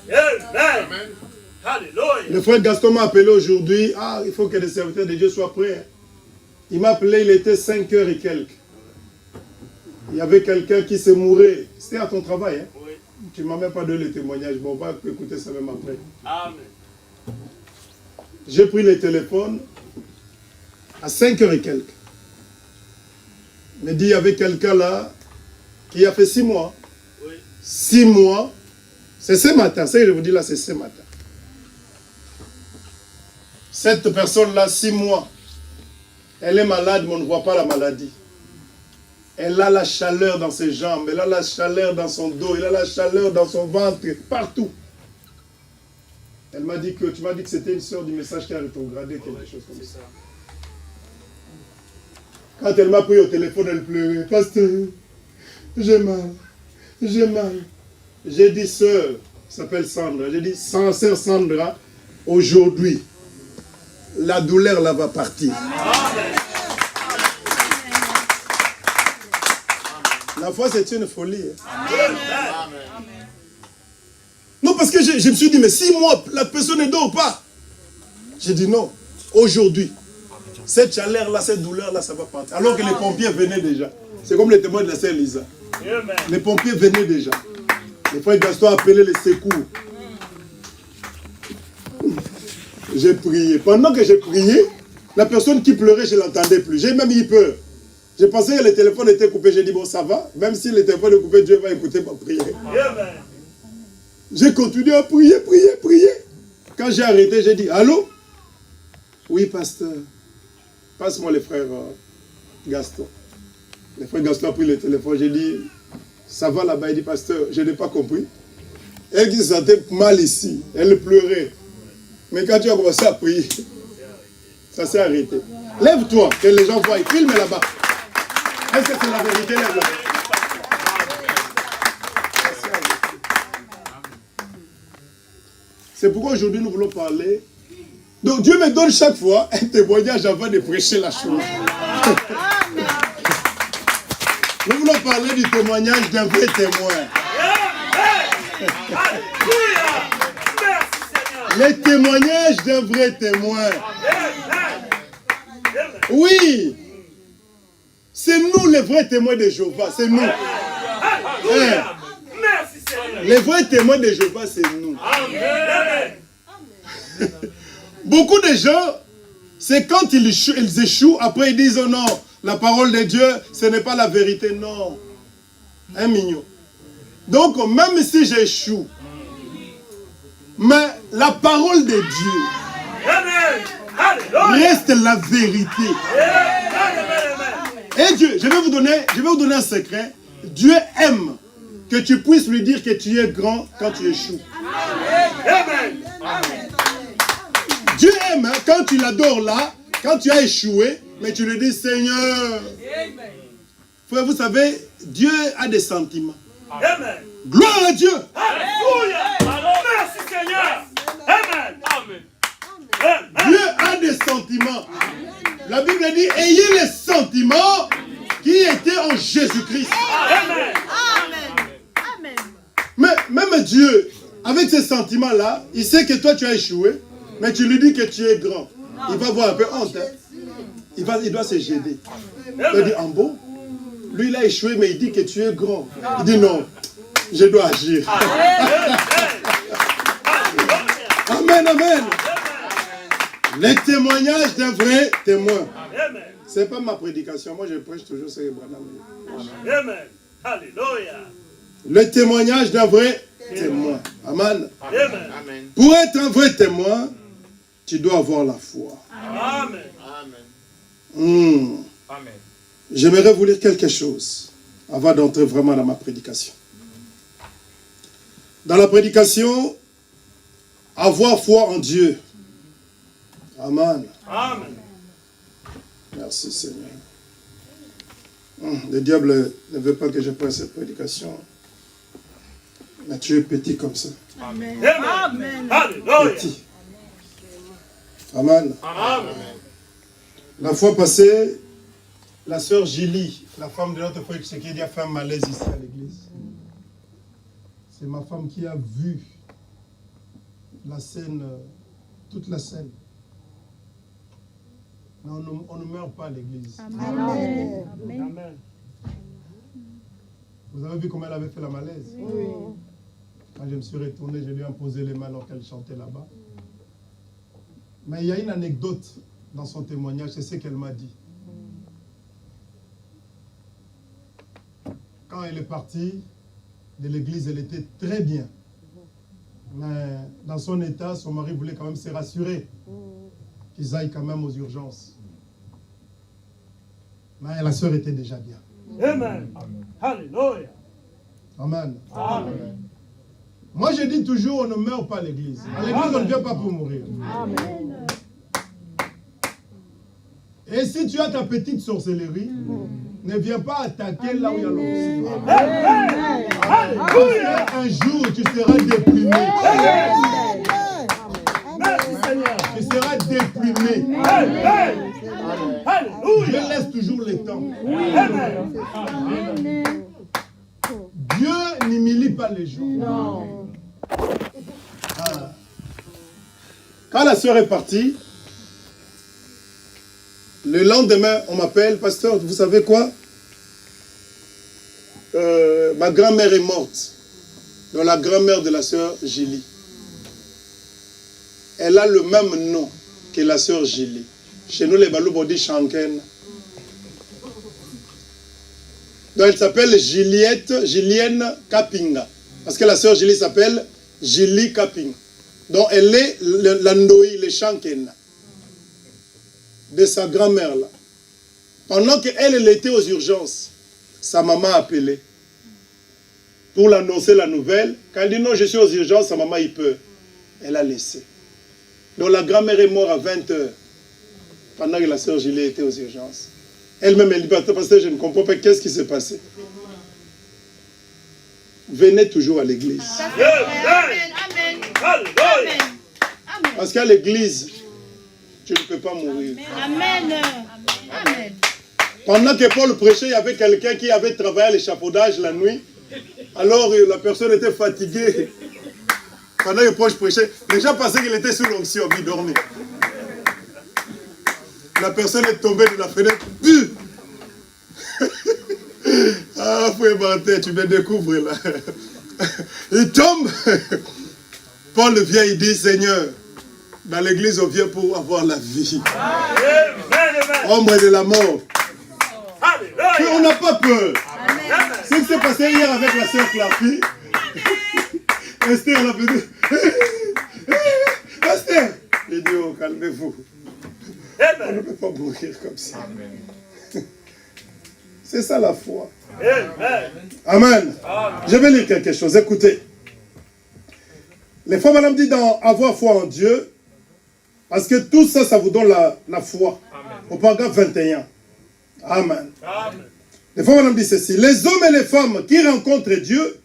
Amen. Alléluia. Le frère Gaston m'a appelé aujourd'hui. Ah, il faut que les serviteurs de Dieu soient prêts. Il m'a appelé, il était 5 heures et quelques. Il y avait quelqu'un qui se mourait. C'était à ton travail, hein? Oui. Tu ne m'as même pas donné le témoignage. Bon, on va écouter ça même après. Amen. J'ai pris le téléphone à 5 heures et quelques. Il me dit, il y avait quelqu'un là qui a fait 6 mois. Oui. 6 mois. C'est ce matin. Ce que je vous dis là, c'est ce matin. Cette personne-là, 6 mois, elle est malade, mais on ne voit pas la maladie. Elle a la chaleur dans ses jambes, elle a la chaleur dans son dos, elle a la chaleur dans son ventre, partout. Elle m'a dit que, tu m'as dit que c'était une sœur du message qui a rétrogradé, quelque chose comme ça. Quand elle m'a pris au téléphone, elle pleurait. Pasteur, j'ai mal, j'ai mal. J'ai dit, sœur, elle s'appelle Sandra, j'ai dit, sœur Sandra, aujourd'hui, la douleur là va partir. Amen. La foi, c'est une folie. Hein. Amen. Non, parce que je me suis dit, mais 6 mois, la personne ne dort pas. J'ai dit non. Aujourd'hui, cette chaleur-là, cette douleur-là, ça va partir. Alors que les pompiers venaient déjà. C'est comme le témoin de la sœur Lisa. Amen. Les pompiers venaient déjà. Les frères Gaston appelaient les secours. J'ai prié. Pendant que j'ai prié, la personne qui pleurait, je ne l'entendais plus. J'ai même eu peur. Je pensais que le téléphone était coupé. J'ai dit, bon, ça va. Même si le téléphone est coupé, Dieu va écouter ma prière. Amen. J'ai continué à prier, prier, prier. Quand j'ai arrêté, j'ai dit, allô? Oui, pasteur. Passe-moi les frères Gaston. Le frère Gaston a pris le téléphone. J'ai dit, ça va là-bas? Il dit, pasteur, je n'ai pas compris. Elle qui se sentait mal ici, elle pleurait. Mais quand tu as commencé à prier, ça s'est arrêté. Lève-toi, que les gens voient. Filme là-bas. Est-ce que c'est la vérité? Lève-la. C'est pourquoi aujourd'hui nous voulons parler. Donc Dieu me donne chaque fois un témoignage avant de prêcher la chose. Nous voulons parler du témoignage d'un vrai témoin. Alléluia. Merci Seigneur. Le témoignage d'un vrai témoin. Amen. Oui. C'est nous les vrais témoins de Jéhovah. C'est nous. Alléluia. Merci Seigneur. Les vrais témoins de Jéhovah, c'est nous. Amen. Beaucoup de gens, c'est quand ils échouent, après ils disent oh non, la parole de Dieu, ce n'est pas la vérité. Non. Un mignon. Donc, même si j'échoue, mais la parole de Dieu Amen. Alléluia. reste la vérité. Amen. Et Dieu, je vais vous donner un secret. Dieu aime que tu puisses lui dire que tu es grand quand tu échoues. Amen. Dieu aime hein, quand tu l'adores là, quand tu as échoué, mais tu lui dis Seigneur. Frère, vous savez, Dieu a des sentiments. Amen. Gloire à Dieu. Alléluia. Merci Seigneur. Amen. a des sentiments. La Bible dit, ayez les sentiments qui étaient en Jésus-Christ. Amen. Mais même Dieu, avec ces sentiments-là, il sait que toi tu as échoué, mais tu lui dis que tu es grand. Il va avoir un peu honte. Hein. Il doit se gêner. Il dit, en bon, lui il a échoué, mais il dit que tu es grand. Il dit non, je dois agir. Amen, amen. Les témoignages d'un vrai témoin. Ce n'est pas ma prédication. Moi, je prêche toujours sur Branham. Amen. Alléluia. Le témoignage d'un vrai témoin. Amen. Amen. Pour être un vrai témoin, tu dois avoir la foi. Amen. Amen. J'aimerais vous lire quelque chose avant d'entrer vraiment dans ma prédication. Dans la prédication, avoir foi en Dieu. Amen. Amen. Merci Seigneur. Le diable ne veut pas que je prenne cette prédication. Mais tu es petit comme ça. Amen. Alléluia. Petit. Amen. Amen. La fois passée, la sœur Julie, la femme de notre frère Tshisekedi, a fait un malaise ici à l'église. C'est ma femme qui a vu la scène, toute la scène. Mais on ne meurt pas à l'église. Amen. Amen. Vous avez vu comment elle avait fait la malaise? Oui. Quand je me suis retourné, je lui ai imposé les mains alors qu'elle chantait là-bas. Mais il y a une anecdote dans son témoignage, c'est ce qu'elle m'a dit. Quand elle est partie de l'église, elle était très bien. Mais dans son état, son mari voulait quand même se rassurer qu'ils aillent quand même aux urgences. Mais la sœur était déjà bien. Amen. Alléluia. Amen. Amen. Moi, je dis toujours, on ne meurt pas à l'église. À l'église, on ne vient pas pour mourir. Amen. Et si tu as ta petite sorcellerie, ne viens pas attaquer là où il y a l'eau. Parce qu'un jour, tu seras déprimé. Merci Seigneur. Tu seras déprimé. Amen. Dieu Alléluia. laisse toujours le temps. Amen. Dieu n'humilie pas les gens. Non. Ah. Quand la sœur est partie, le lendemain, on m'appelle, pasteur, vous savez quoi? Ma grand-mère est morte. Donc la grand-mère de la sœur Julie. Elle a le même nom que la sœur Julie. Chez nous, les Baloubs, on dit Shanken. Donc elle s'appelle Julienne Kapinga. Parce que la sœur Julie s'appelle Julie Kapinga. Donc elle est l'Andoï, le Shanken de sa grand-mère là. Pendant qu'elle était aux urgences, sa maman a appelé pour l'annoncer la nouvelle. Quand elle dit non, je suis aux urgences, sa maman il peut. Elle a laissé. Donc la grand-mère est morte à 20h. Pendant que la sœur Julie était aux urgences. Elle-même, elle dit, pasteur, je ne comprends pas, qu'est-ce qui s'est passé? Venez toujours à l'église. Amen. Alléluia. Parce qu'à l'église, tu ne peux pas mourir. Amen. Amen. Pendant que Paul prêchait, il y avait quelqu'un qui avait travaillé à l'échafaudage la nuit. Alors la personne était fatiguée. Pendant que Paul prêchait, les gens pensaient qu'il était sous l'onction, il dormait. La personne est tombée de la fenêtre. Ah, frère Martin, tu me découvres là. Il tombe. Paul vient, il dit, Seigneur, dans l'église, on vient pour avoir la vie. Amen. Ombre de la mort. Puis on Alléluia. n'a pas peur. Ce qui s'est passé hier avec la sœur Clarky, Esther l'a fait dire, Esther, j'ai dit, oh, calmez-vous. On ne Amen. peut pas mourir comme ça. C'est ça la foi. Amen. Amen. Je vais lire quelque chose. Écoutez. Les fois, madame dit dans avoir foi en Dieu, parce que tout ça, ça vous donne la foi. Au paragraphe 21. Amen. Amen. Les fois, madame dit ceci. Les hommes et les femmes qui rencontrent Dieu,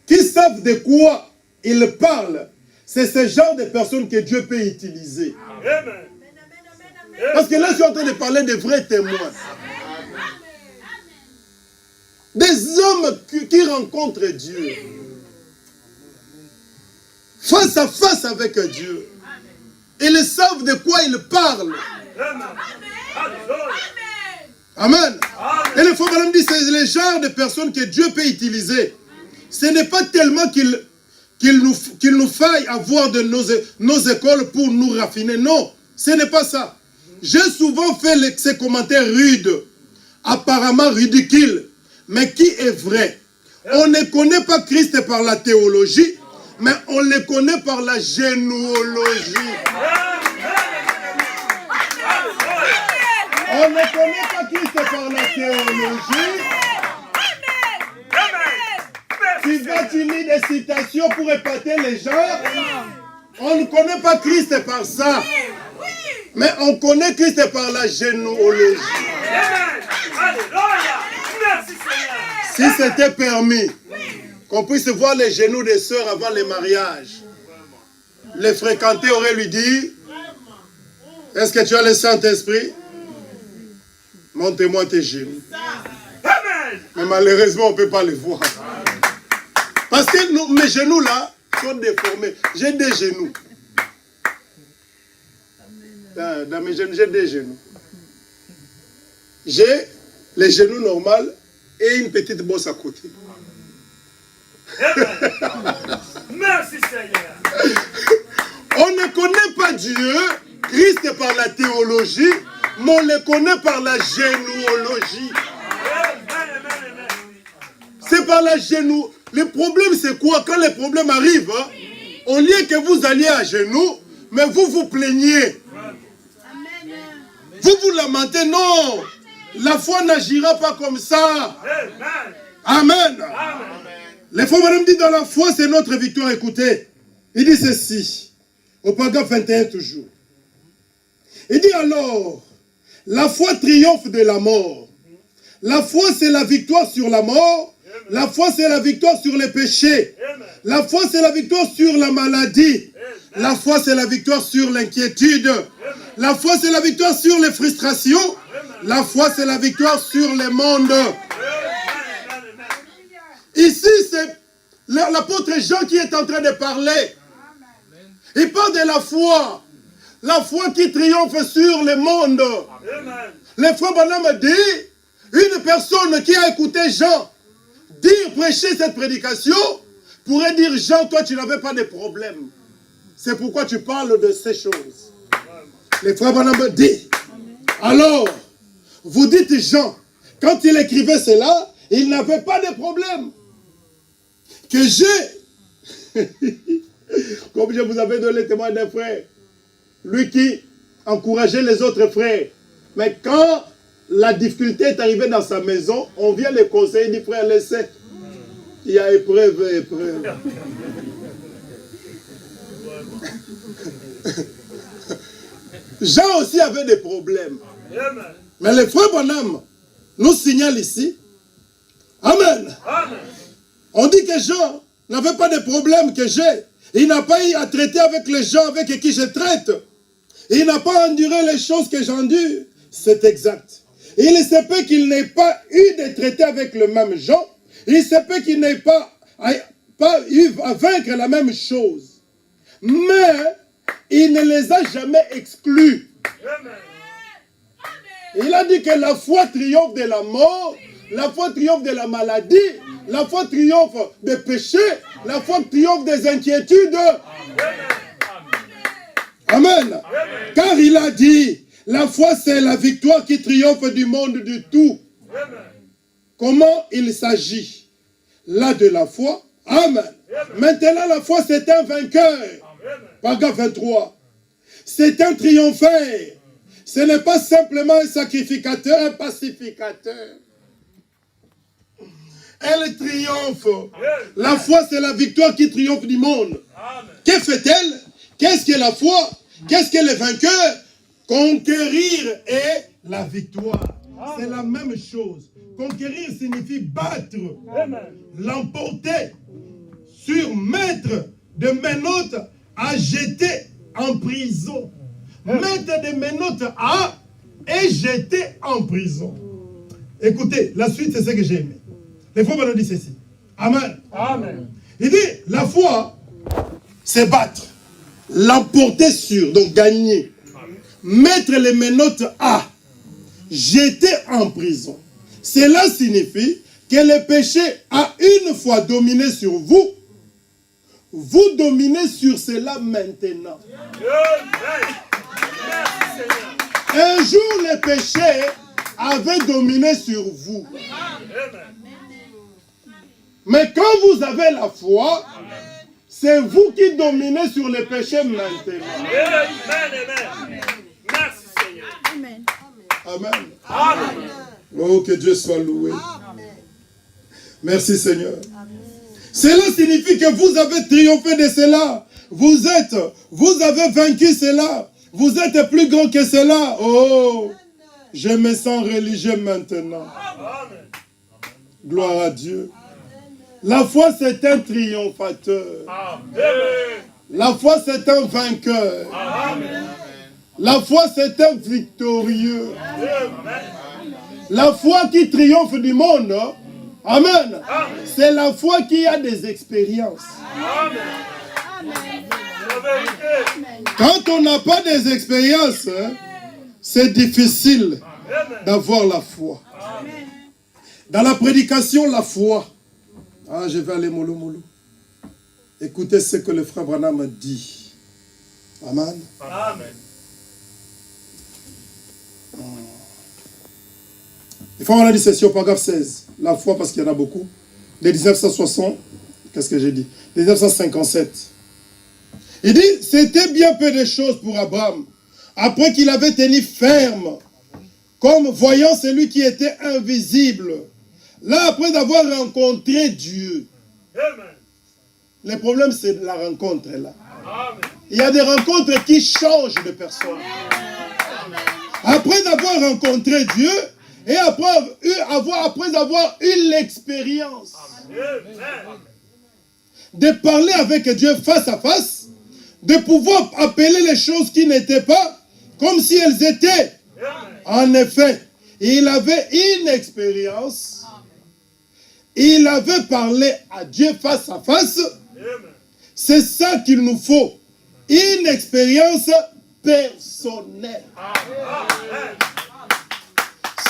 qui savent de quoi ils parlent, c'est ce genre de personnes que Dieu peut utiliser. Amen. Parce que là, je suis en train de parler de vrais témoins. Des hommes qui rencontrent Dieu. Face à face avec Dieu. Ils savent de quoi ils parlent. Amen. Et le frère Branham dit, c'est le genre de personnes que Dieu peut utiliser. Ce n'est pas tellement qu'il nous faille avoir de nos écoles pour nous raffiner. Non, ce n'est pas ça. J'ai souvent fait ces commentaires rudes, apparemment ridicules, mais qui est vrai. On ne connaît pas Christ par la théologie, mais on le connaît par la généalogie. On ne connaît pas Christ par la théologie. Tu lis des citations pour épater les gens. On ne connaît pas Christ par ça. Mais on connaît Christ par la généalogie. Si c'était permis, qu'on puisse voir les genoux des sœurs avant le mariage, les fréquenter aurait lui dit, est-ce que tu as le Saint-Esprit? Montre-moi tes genoux. Mais malheureusement, on ne peut pas les voir. Parce que mes genoux là sont déformés. J'ai des genoux. Dans mes genoux, j'ai des genoux. J'ai les genoux normaux et une petite bosse à côté. Merci Seigneur. On ne connaît pas Dieu, Christ par la théologie, mais on le connaît par la généalogie. C'est par la généalogie. Le problème c'est quoi? Quand les problèmes arrivent, hein, au lieu que vous alliez à genoux, mais vous vous plaignez. Vous vous lamentez, non. La foi n'agira pas comme ça. Amen. Le frère Branham dit dans la foi, c'est notre victoire. Écoutez, il dit ceci, au paragraphe 21 toujours. Il dit alors, la foi triomphe de la mort. La foi, c'est la victoire sur la mort. La foi, c'est la victoire sur les péchés. La foi, c'est la victoire sur la maladie. La foi, c'est la victoire sur l'inquiétude. La foi, c'est la victoire sur les frustrations. La foi, c'est la victoire sur le monde. Ici, c'est l'apôtre Jean qui est en train de parler. Il parle de la foi. La foi qui triomphe sur le monde. Le frère Branham dit, une personne qui a écouté Jean prêcher cette prédication, pourrait dire, Jean, toi tu n'avais pas de problème. C'est pourquoi tu parles de ces choses. Le frère Branham dit, alors, vous dites Jean, quand il écrivait cela, il n'avait pas de problème. Que j'ai, comme je vous avais donné le témoin d'un frère, lui qui encourageait les autres frères. Mais quand la difficulté est arrivée dans sa maison, on vient le conseiller, il dit, frère, laissez. Il y a épreuve. Jean aussi avait des problèmes. Mais le frère Branham nous signale ici. Amen. On dit que Jean n'avait pas de problème que j'ai. Il n'a pas eu à traiter avec les gens avec qui je traite. Il n'a pas enduré les choses que j'endure. C'est exact. Il se peut qu'il n'ait pas eu de traiter avec le même Jean. Il se peut qu'il n'ait pas eu à vaincre la même chose. Mais il ne les a jamais exclus. Il a dit que la foi triomphe de la mort, la foi triomphe de la maladie, la foi triomphe des péchés, la foi triomphe des inquiétudes. Amen. Car il a dit, la foi c'est la victoire qui triomphe du monde du tout. Comment il s'agit là de la foi? Amen. Maintenant la foi c'est un vainqueur. Paragraphe 23. C'est un triomphaire. Ce n'est pas simplement un sacrificateur, un pacificateur. Elle triomphe. La foi, c'est la victoire qui triomphe du monde. Que fait-elle? Qu'est-ce que la foi? Qu'est-ce que le vainqueur? Conquérir est la victoire. C'est la même chose. Conquérir signifie battre, l'emporter, surmettre, de menottes à jeter en prison. mettre des menottes à et j'étais en prison. Écoutez, la suite, c'est ce que j'ai aimé. Les frères nous disent ceci. Amen. Amen. Il dit, la foi, c'est battre, l'emporter sur, donc gagner. Mettre les menottes à, j'étais en prison. Cela signifie que le péché a une fois dominé sur vous, vous dominez sur cela maintenant. Un jour, le péché avait dominé sur vous. Mais quand vous avez la foi, c'est vous qui dominez sur le péché maintenant. Merci Seigneur. Amen. Amen. Amen. Oh, que Dieu soit loué. Merci Seigneur. Cela signifie que vous avez triomphé de cela. Vous avez vaincu cela. Vous êtes plus grand que cela. Oh, je me sens religieux maintenant. Gloire à Dieu. La foi, c'est un triomphateur. La foi, c'est un vainqueur. La foi, c'est un victorieux. La foi qui triomphe du monde, amen, c'est la foi qui a des expériences. Quand on n'a pas des expériences, c'est difficile d'avoir la foi. Dans la prédication, la foi. Ah, je vais aller mollo mollo. Écoutez ce que le frère Branham dit. Amen. Amen. Il faut avoir la discussion, paragraphe 16. La foi, parce qu'il y en a beaucoup. De 1960, qu'est-ce que j'ai dit? 1957. Il dit, c'était bien peu de choses pour Abraham. Après qu'il avait tenu ferme, comme voyant celui qui était invisible. Là, après avoir rencontré Dieu. Amen. Le problème, c'est la rencontre là. Amen. Il y a des rencontres qui changent de personne. Après avoir rencontré Dieu, et après avoir eu l'expérience de parler avec Dieu face à face, de pouvoir appeler les choses qui n'étaient pas comme si elles étaient. En effet, il avait une expérience. Il avait parlé à Dieu face à face. C'est ça qu'il nous faut. Une expérience personnelle.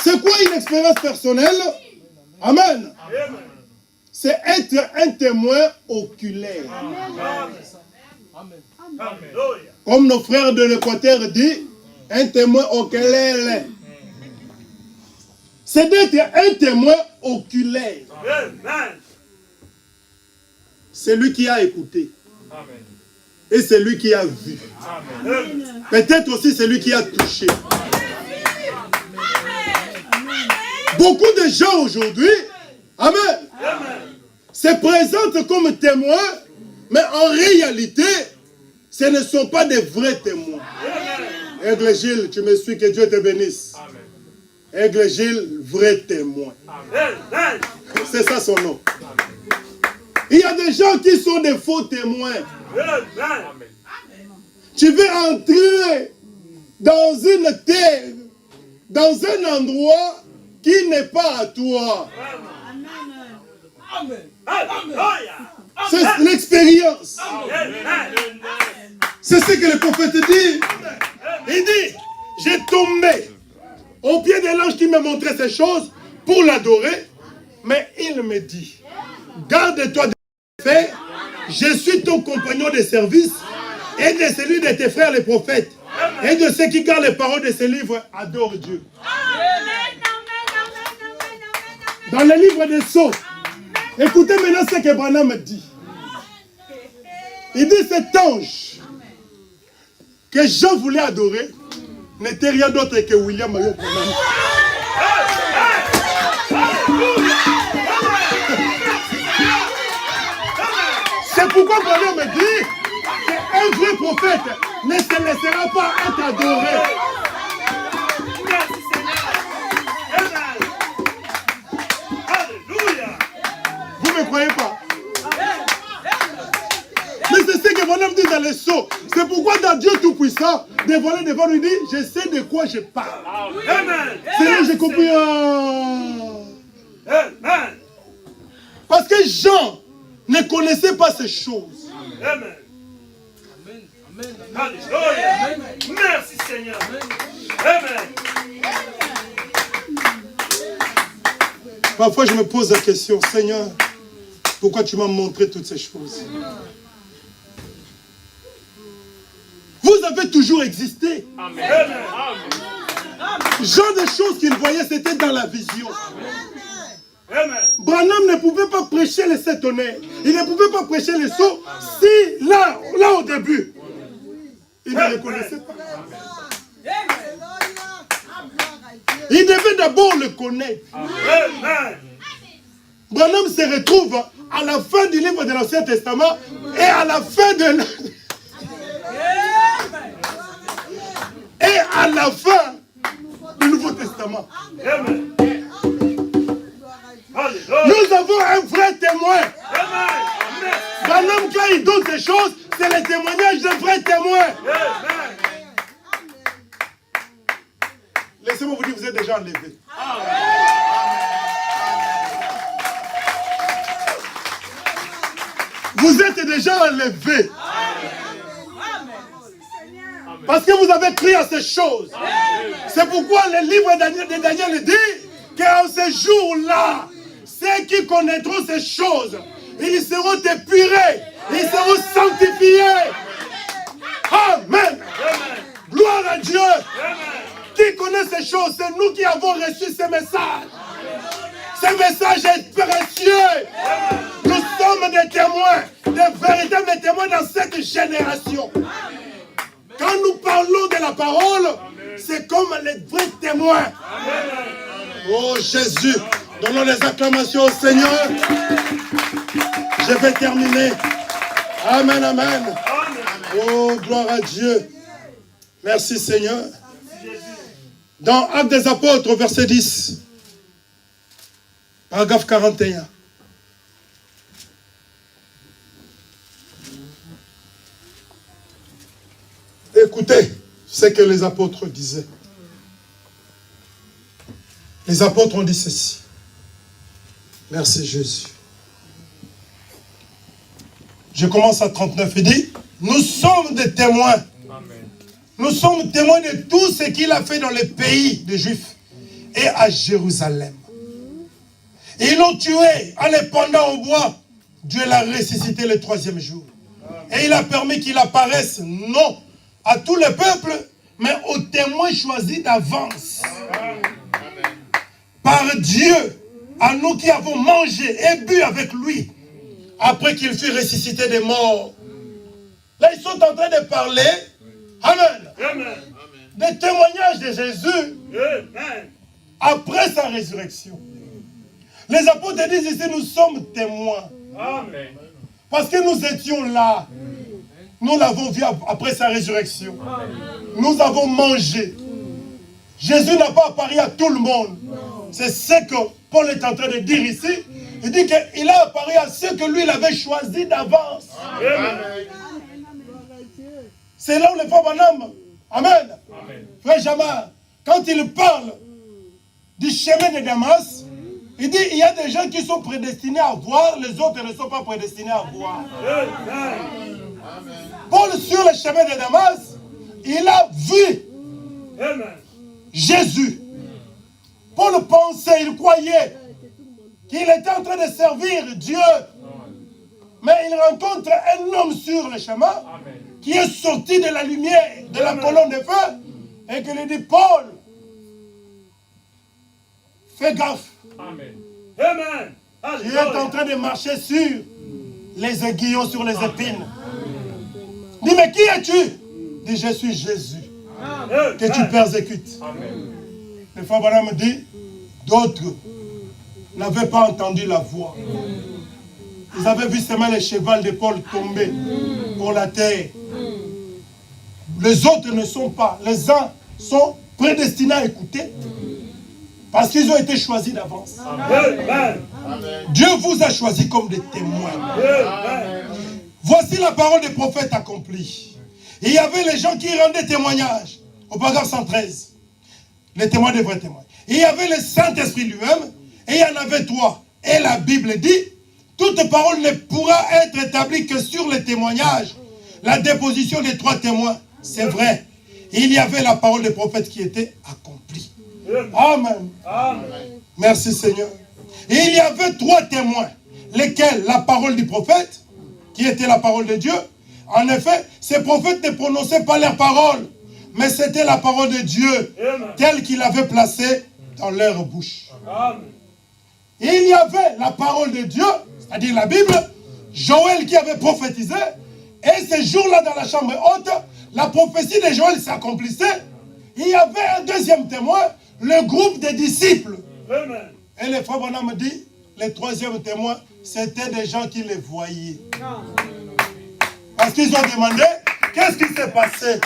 C'est quoi une expérience personnelle? Amen. C'est être un témoin oculaire. Comme nos frères de l'Équateur disent, un témoin oculaire. C'est d'être un témoin oculaire. C'est lui qui a écouté. Et c'est lui qui a vu. Peut-être aussi c'est lui qui a touché. Beaucoup de gens aujourd'hui, amen, se présentent comme témoins, mais en réalité, ce ne sont pas des vrais témoins. Aigle Gilles, tu me suis, que Dieu te bénisse. Aigle Gilles, vrai témoin. C'est ça son nom. Il y a des gens qui sont des faux témoins. Tu veux entrer dans une terre, dans un endroit qui n'est pas à toi. C'est l'expérience. C'est ce que le prophète dit. Il dit, j'ai tombé au pied de l'ange qui me montrait ces choses pour l'adorer. Mais il me dit, garde-toi de faire, je suis ton compagnon de service et de celui de tes frères les prophètes. Et de ceux qui gardent les paroles de ce livre, adore Dieu. Dans le livre des Sceaux, écoutez maintenant ce que Branham dit. Il dit cet ange que Jean voulait adorer n'était rien d'autre que William Mario Branham. C'est pourquoi Branham dit qu'un vrai prophète ne se laissera pas être adoré. Vous ne me croyez pas? Mais c'est ce que Branham dit dans les seaux. C'est pourquoi dans Dieu Tout-Puissant, dévoilé devant lui dit, je sais de quoi je parle. Amen. C'est là que j'ai compris. Amen. Parce que Jean ne connaissait pas ces choses. Amen. Alléluia. Merci Seigneur. Amen. Parfois, je me pose la question, Seigneur, pourquoi tu m'as montré toutes ces choses? Vous avez toujours existé. Amen. Genre de choses qu'il voyait, c'était dans la vision. Amen. Branham ne pouvait pas prêcher les sept tonnerres. Il ne pouvait pas prêcher les sceaux si, là au début, il ne le connaissait pas. Il devait d'abord le connaître. Amen. Branham se retrouve à la fin du livre de l'Ancien Testament et à la fin de et à la fin du Nouveau Testament. Amen. Nous avons un vrai témoin. Amen. Branham, quand il donne ces choses, c'est le témoignage d'un vrai témoin. Amen. Laissez-moi vous dire, vous êtes déjà enlevé. Vous êtes déjà enlevé. Parce que vous avez cru à ces choses. C'est pourquoi le livre de Daniel dit qu'en ce jour-là, ceux qui connaîtront ces choses, ils seront épurés, ils seront sanctifiés. Amen. Gloire à Dieu. Qui connaît ces choses? C'est nous qui avons reçu ces messages. Ce message est précieux. Nous sommes des témoins, des véritables témoins dans cette génération. Quand nous parlons de la parole, c'est comme les vrais témoins. Oh Jésus, donnons les acclamations au Seigneur. Je vais terminer. Amen, amen. Oh, gloire à Dieu. Merci Seigneur. Dans Actes des Apôtres, verset 10, paragraphe 41. Écoutez ce que les apôtres disaient. Les apôtres ont dit ceci. Merci Jésus. Je commence à 39. Il dit, nous sommes des témoins. Nous sommes témoins de tout ce qu'il a fait dans les pays des Juifs et à Jérusalem. Ils l'ont tué en les pendant au bois. Dieu l'a ressuscité le troisième jour. Et il a permis qu'il apparaisse, non à tout le peuple, mais aux témoins choisis d'avance. Par Dieu, à nous qui avons mangé et bu avec lui, après qu'il fut ressuscité des morts. Là, ils sont en train de parler, amen, Amen. des témoignages de Jésus Amen. après sa résurrection. Les apôtres disent ici, nous sommes témoins. Amen. Parce que nous étions là. Nous l'avons vu après sa résurrection. Nous avons mangé. Jésus n'a pas apparu à tout le monde. C'est ce que Paul est en train de dire ici. Il dit qu'il a apparu à ceux que lui il avait choisis d'avance. C'est là où le frère Branham, amen. Frère Jamal, quand il parle du chemin de Damas, il dit il y a des gens qui sont prédestinés à voir, les autres ne sont pas prédestinés à voir. Paul, sur le chemin de Damas, il a vu Jésus. Paul pensait, il croyait qu'il était en train de servir Dieu. Mais il rencontre un homme sur le chemin qui est sorti de la lumière, de la colonne de feu, et qui lui dit, Paul, fais gaffe. Tu es en train de marcher sur les aiguillons, sur les épines. Il dit, mais qui es-tu? Il dit, je suis Jésus, que tu persécutes. Le frère Branham dit, d'autres n'avaient pas entendu la voix. Ils avaient vu seulement le cheval de Paul tomber pour la terre. Les autres ne sont pas. Les uns sont prédestinés à écouter parce qu'ils ont été choisis d'avance. Dieu vous a choisi comme des témoins. Voici la parole des prophètes accomplie. Il y avait les gens qui rendaient témoignage. Au paragraphe 113. Les témoins des vrais témoins. Il y avait le Saint-Esprit lui-même. Et il y en avait 3. Et la Bible dit, toute parole ne pourra être établie que sur les témoignages. La déposition des 3 témoins. C'est vrai. Il y avait la parole des prophètes qui était accomplie. Amen. Merci Seigneur. Et il y avait 3 témoins. Lesquels? La parole du prophète, qui était la parole de Dieu. En effet, ces prophètes ne prononçaient pas leurs paroles, mais c'était la parole de Dieu, telle qu'il avait placée dans leur bouche. Et il y avait la parole de Dieu, c'est-à-dire la Bible, Joël qui avait prophétisé, et ce jour-là dans la chambre haute, la prophétie de Joël s'accomplissait. Il y avait un deuxième témoin, le groupe des disciples. Et les frères Branham me dit, les 3e témoins, c'était des gens qui les voyaient. Parce qu'ils ont demandé, qu'est-ce qui s'est passé?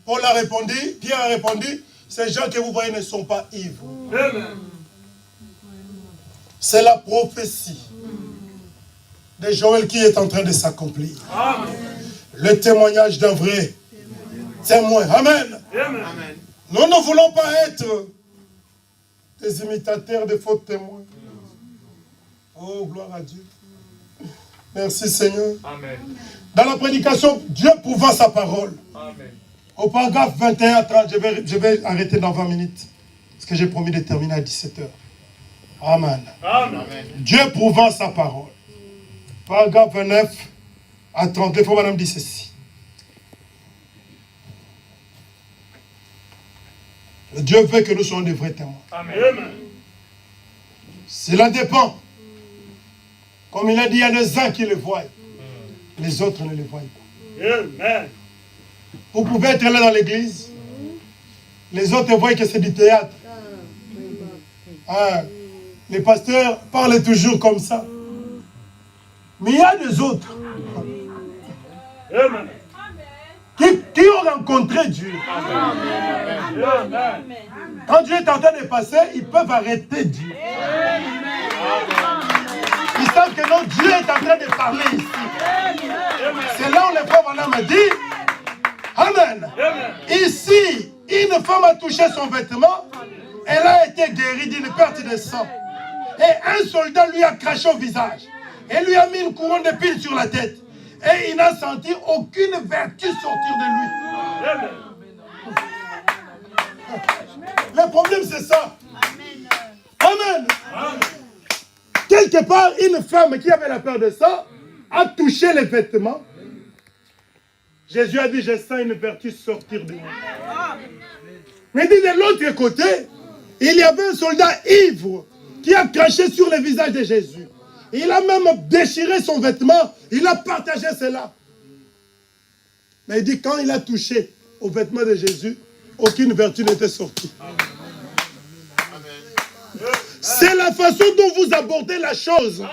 Paul a répondu, Pierre a répondu, ces gens que vous voyez ne sont pas ivres. C'est la prophétie de Joël qui est en train de s'accomplir. Le témoignage d'un vrai témoin. Amen. Nous ne voulons pas être des imitateurs de faux témoins. Oh, gloire à Dieu. Merci Seigneur. Amen. Dans la prédication, Dieu pouvant sa parole. Amen. Au paragraphe 21 à 30, je vais arrêter dans 20 minutes. Parce que j'ai promis de terminer à 17h. Amen. Amen. Dieu prouvant sa parole. Paragraphe 29 à 30. Il faut madame dit ceci. Dieu veut que nous soyons des vrais témoins. Amen. Cela dépend. Comme il a dit, il y a des uns qui le voient. Les autres ne le voient pas. Amen. Vous pouvez être là dans l'église. Les autres voient que c'est du théâtre. Ah, les pasteurs parlent toujours comme ça. Mais il y a des autres Amen. qui ont rencontré Dieu. Amen. Quand Dieu est en train de passer, ils peuvent arrêter Dieu. Ils savent que non, Dieu est en train de parler ici. C'est là où les frères Branham dit, Amen. Ici, une femme a touché son vêtement, elle a été guérie d'une perte de sang. Et un soldat lui a craché au visage. Et lui a mis une couronne d'épines sur la tête. Et il n'a senti aucune vertu sortir de lui. Le problème, c'est ça. Amen. Quelque part, une femme qui avait la peur de ça a touché les vêtements. Jésus a dit, je sens une vertu sortir de moi. Mais dit de l'autre côté, il y avait un soldat ivre qui a craché sur le visage de Jésus. Il a même déchiré son vêtement. Il a partagé cela. Mais il dit, quand il a touché au vêtement de Jésus, aucune vertu n'était sortie. C'est la façon dont vous abordez la chose.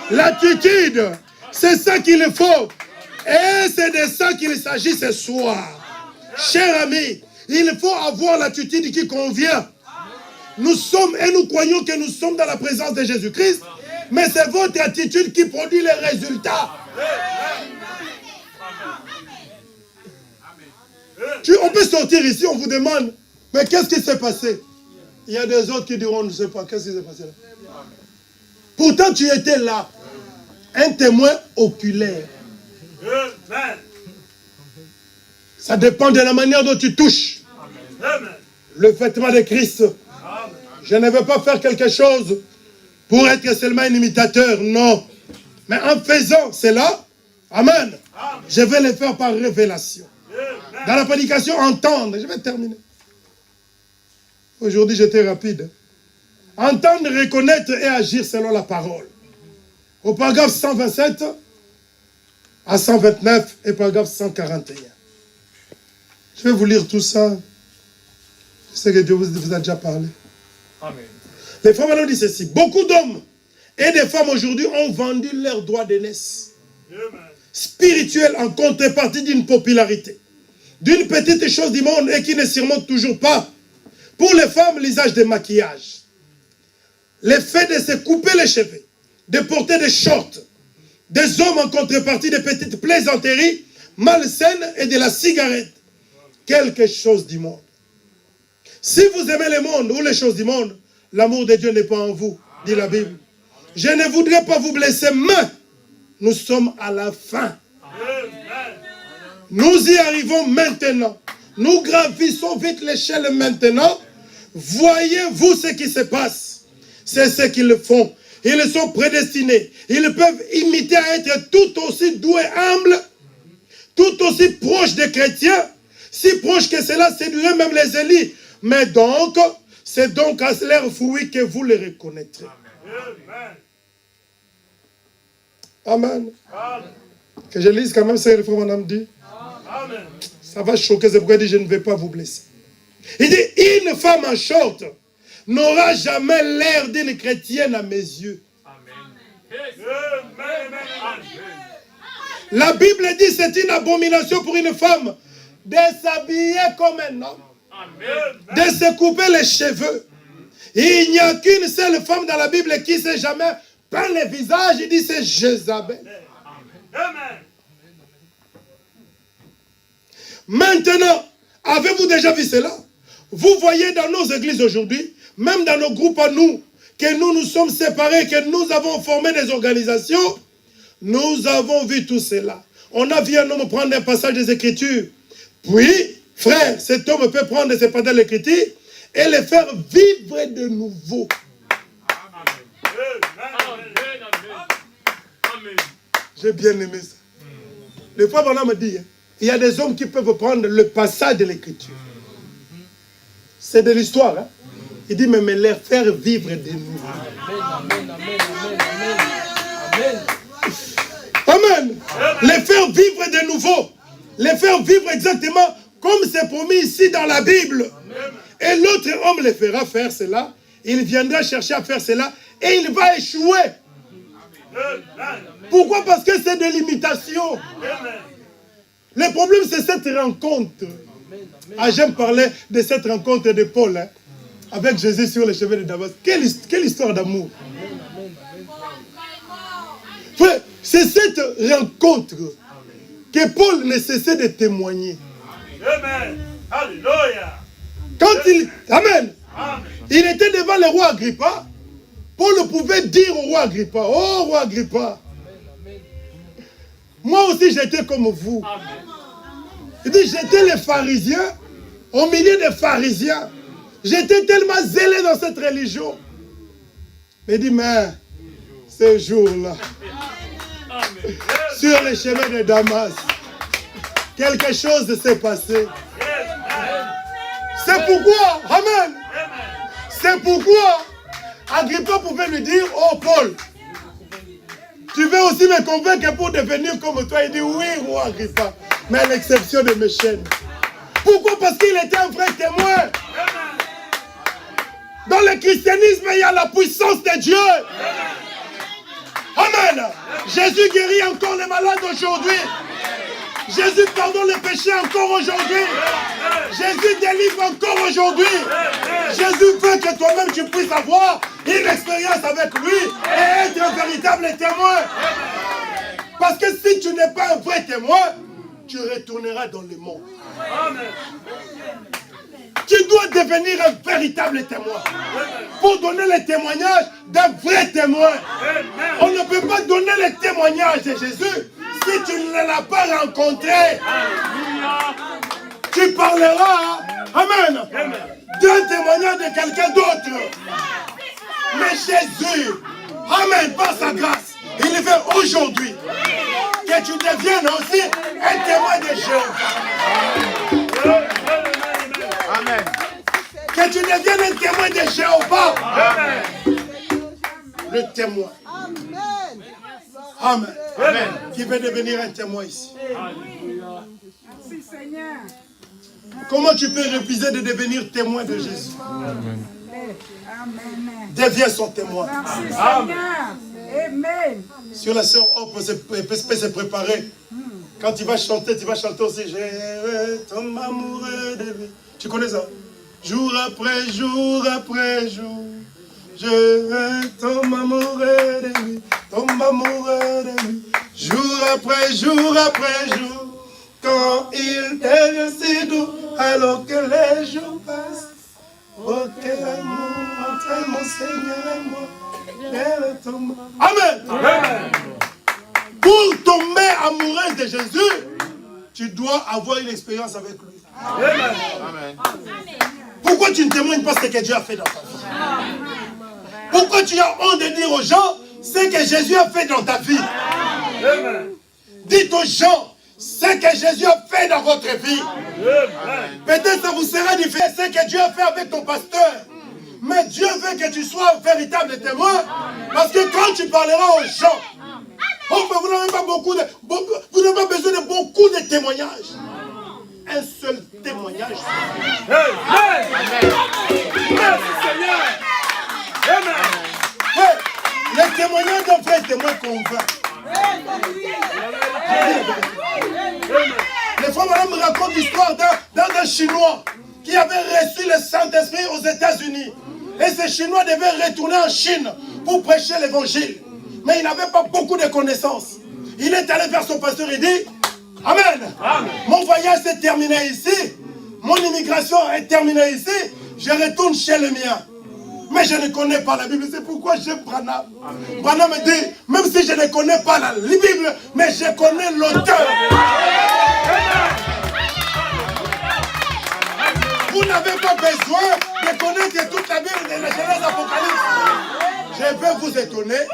L'attitude, c'est ça qu'il faut. Et c'est de ça qu'il s'agit ce soir. Chers amis, il faut avoir l'attitude qui convient. Nous sommes et nous croyons que nous sommes dans la présence de Jésus-Christ. Mais c'est votre attitude qui produit les résultats. On peut sortir ici, on vous demande, mais qu'est-ce qui s'est passé? Il y a des autres qui diront, on ne sait pas, qu'est-ce qui s'est passé là? Pourtant, tu étais là, un témoin oculaire. Ça dépend de la manière dont tu touches le vêtement de Christ. Je ne veux pas faire quelque chose pour être seulement un imitateur, non. Mais en faisant cela, amen, je vais le faire par révélation. Dans la prédication, entendre, je vais terminer. Aujourd'hui, j'étais rapide. Entendre, reconnaître et agir selon la parole. Au paragraphe 127 à 129 et paragraphe 141. Je vais vous lire tout ça. Je sais que Dieu vous a déjà parlé. Amen. Les femmes nous disent ceci. Beaucoup d'hommes et de femmes aujourd'hui ont vendu leur droit d'aînesse spirituel en contrepartie d'une popularité, d'une petite chose du monde et qui ne surmonte toujours pas. Pour les femmes, l'usage de maquillage, le fait de se couper les cheveux, de porter des shorts, des hommes en contrepartie des petites plaisanteries malsaines et de la cigarette. Quelque chose du monde. Si vous aimez le monde ou les choses du monde, l'amour de Dieu n'est pas en vous, dit la Bible. Je ne voudrais pas vous blesser, mais nous sommes à la fin. Nous y arrivons maintenant. Nous gravissons vite l'échelle maintenant. Voyez-vous ce qui se passe. C'est ce qu'ils font. Ils sont prédestinés. Ils peuvent imiter à être tout aussi doux et humbles, tout aussi proches des chrétiens, si proches que cela séduirait même les élites. Mais donc, c'est donc à leurs fruits que vous les reconnaîtrez. Amen. Que je lise quand même ce que le frère madame dit. Ça va choquer, c'est pourquoi il dit je ne vais pas vous blesser. Il dit une femme en short n'aura jamais l'air d'une chrétienne à mes yeux. La Bible dit c'est une abomination pour une femme de s'habiller comme un homme, de se couper les cheveux. Il n'y a qu'une seule femme dans la Bible qui ne s'est jamais peint le visage. Il dit c'est Jézabel. Maintenant, avez-vous déjà vu cela? Vous voyez dans nos églises aujourd'hui, même dans nos groupes à nous, que nous nous sommes séparés, que nous avons formé des organisations, nous avons vu tout cela. On a vu un homme prendre un passage des Écritures. Puis, frère, cet homme peut prendre ces passages de l'Écriture et les faire vivre de nouveau. J'ai bien aimé ça. Le frère Bernard me dit, il y a des hommes qui peuvent prendre le passage de l'Écriture. C'est de l'histoire. Hein? Il dit, mais les faire vivre de nouveau. Amen. Les faire vivre de nouveau. Les faire vivre exactement comme c'est promis ici dans la Bible. Et l'autre homme les fera faire cela. Il viendra chercher à faire cela. Et il va échouer. Pourquoi? Parce que c'est de l'imitation. Le problème, c'est cette rencontre. Ah, j'aime parler de cette rencontre de Paul, hein, avec Jésus sur les cheveux de Damas. Quelle histoire d'amour. C'est cette rencontre que Paul ne cessait de témoigner. Amen. Alléluia. Quand il était devant le roi Agrippa, Paul pouvait dire au roi Agrippa, oh roi Agrippa, moi aussi j'étais comme vous. Il dit, j'étais les pharisiens, au milieu des pharisiens. J'étais tellement zélé dans cette religion. Mais il dit, mais ce jour-là, sur les chemins de Damas, quelque chose s'est passé. C'est pourquoi, amen, c'est pourquoi Agrippa pouvait lui dire, oh Paul, tu veux aussi me convaincre pour devenir comme toi? Il dit, oui, roi Agrippa, mais à l'exception de mes chaînes. Pourquoi? Parce qu'il était un vrai témoin. Dans le christianisme, il y a la puissance de Dieu. Amen. Jésus guérit encore les malades aujourd'hui. Jésus pardonne les péchés encore aujourd'hui. Jésus délivre encore aujourd'hui. Jésus veut que toi-même tu puisses avoir une expérience avec lui et être un véritable témoin. Parce que si tu n'es pas un vrai témoin, tu retourneras dans le monde. Tu dois devenir un véritable témoin pour donner le témoignage d'un vrai témoin. On ne peut pas donner le témoignage de Jésus si tu ne l'as pas rencontré. Tu parleras, amen, d'un témoignage de quelqu'un d'autre. Mais Jésus, amen, par sa grâce, il veut aujourd'hui que tu deviennes aussi un témoin de Jéhovah. Amen. Que tu deviennes un témoin de Jéhovah. Amen. Le témoin. Amen. Amen. Qui veut devenir un témoin ici. Alléluia. Merci Seigneur. Comment tu peux refuser de devenir témoin de Jésus? Amen. Deviens son témoin. Merci Seigneur. Amen. Sur la sœur, on peut se préparer. Quand tu vas chanter aussi. Je tombe amoureux de lui. Tu connais ça? Jour après jour après jour, je tombe amoureux de lui, tombe amoureux de lui, jour après jour après jour, quand il devient si doux, alors que les jours passent. Oh, quel amour entre mon Seigneur et moi. Elle tombe. Amen. Amen. Pour tomber amoureuse de Jésus, tu dois avoir une expérience avec lui. Amen. Amen. Pourquoi tu ne témoignes pas ce que Dieu a fait dans ta vie? Pourquoi tu as honte de dire aux gens ce que Jésus a fait dans ta vie? Amen. Dites aux gens ce que Jésus a fait dans votre vie. Peut-être ça vous sera différent ce que Dieu a fait avec ton pasteur. Mais Dieu veut que tu sois un véritable témoin. Parce que quand tu parleras aux gens, vous n'avez pas vous n'avez pas besoin de beaucoup de témoignages. Un seul témoignage. Amen. Merci Seigneur. Amen. Le témoignage d'un frère témoin convainc. Les fois, madame me raconte l'histoire d'un Chinois qui avait reçu le Saint-Esprit aux États-Unis. Et ce Chinois devait retourner en Chine pour prêcher l'évangile. Mais il n'avait pas beaucoup de connaissances. Il est allé vers son pasteur et dit, Amen. Amen. Mon voyage s'est terminé ici. Mon immigration est terminée ici. Je retourne chez le mien. Mais je ne connais pas la Bible. C'est pourquoi j'aime Branham. Branham me dit, même si je ne connais pas la Bible, mais je connais l'auteur. Vous n'avez pas besoin de connaître toute la Bible de la Genèse Apocalypse. Je vais vous étonner,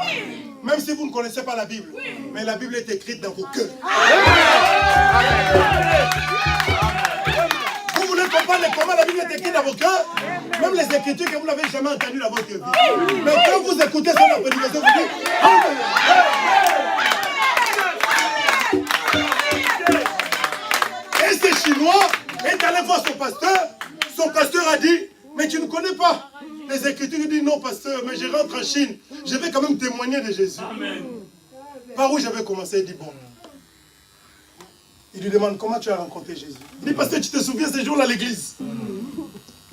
même si vous ne connaissez pas la Bible. Mais la Bible est écrite dans vos cœurs. Vous voulez comprendre comment la Bible est écrite dans vos cœurs? Même les écritures que vous n'avez jamais entendues dans votre vie. Mais quand vous écoutez son prédication, vous dites Amen. Et ce Chinois est allé voir son pasteur. Son pasteur a dit, mais tu ne connais pas les Écritures. Il dit, non pasteur, mais je rentre en Chine. Je vais quand même témoigner de Jésus. Amen. Par où j'avais commencé? Il dit, bon. Il lui demande, comment tu as rencontré Jésus? Il dit, pasteur, tu te souviens ces jours-là à l'église?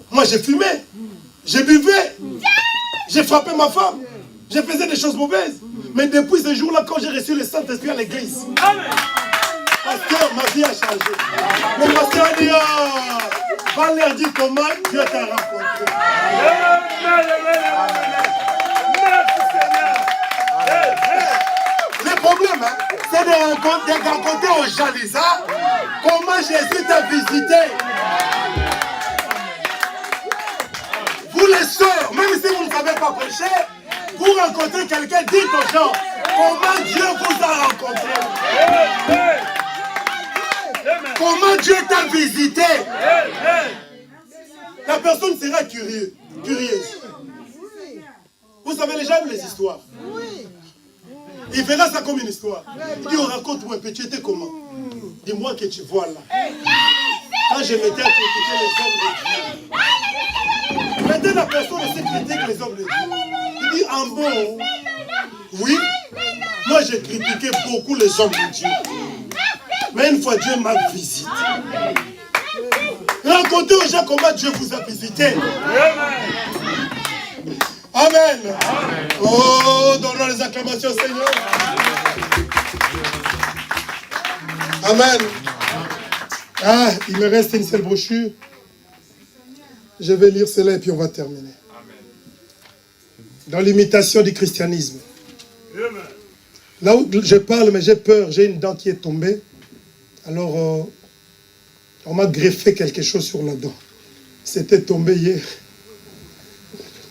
Moi, j'ai fumé, j'ai buvais, j'ai frappé ma femme, j'ai fait des choses mauvaises. Mais depuis ce jour-là, quand j'ai reçu le Saint-Esprit à l'église, pasteur, ma vie a changé. Le pasteur a dit, va leur dire comment Dieu t'a rencontré. Le problème, c'est de raconter aux gens, Lisa, comment Jésus t'a visité. Vous les sœurs, même si vous ne savez pas prêcher, vous rencontrez quelqu'un, dites aux gens comment Dieu vous a rencontré. Comment Dieu t'a visité. La personne sera curieuse. Vous savez, les gens aiment les histoires. Il verra ça comme une histoire. Il dit, on raconte-moi un peu, tu étais comment? Dis-moi que tu vois là. Quand je m'étais à critiquer les hommes de Dieu. Maintenant, la personne aussi critique les hommes de Dieu. Il dit, en bon, oui, moi j'ai critiqué beaucoup les hommes de Dieu. Mais une fois Dieu m'a visité. Racontez aux gens comment Dieu vous a visité. Amen. Oh, donnons les acclamations, Seigneur. Amen. Ah, il me reste une seule brochure. Je vais lire cela et puis on va terminer. Dans l'imitation du christianisme. Là où je parle, mais j'ai peur, j'ai une dent qui est tombée. Alors, on m'a greffé quelque chose sur la dent. C'était tombé hier.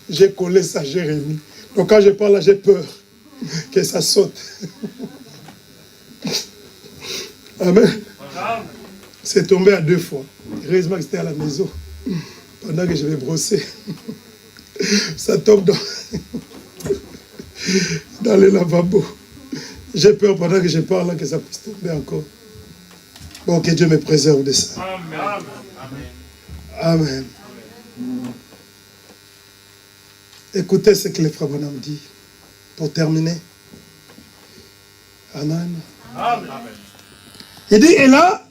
J'ai collé ça, j'ai remis. Donc quand je parle là, j'ai peur que ça saute. Amen. C'est tombé à 2 fois. Heureusement que c'était à la maison. Pendant que je vais brosser. Ça tombe dans les lavabos. J'ai peur pendant que je parle là, que ça puisse tomber encore. Bon, que Dieu me préserve de ça. Amen. Amen. Écoutez ce que le frère Branham dit. Pour terminer. Amen. Amen. Il dit, et là,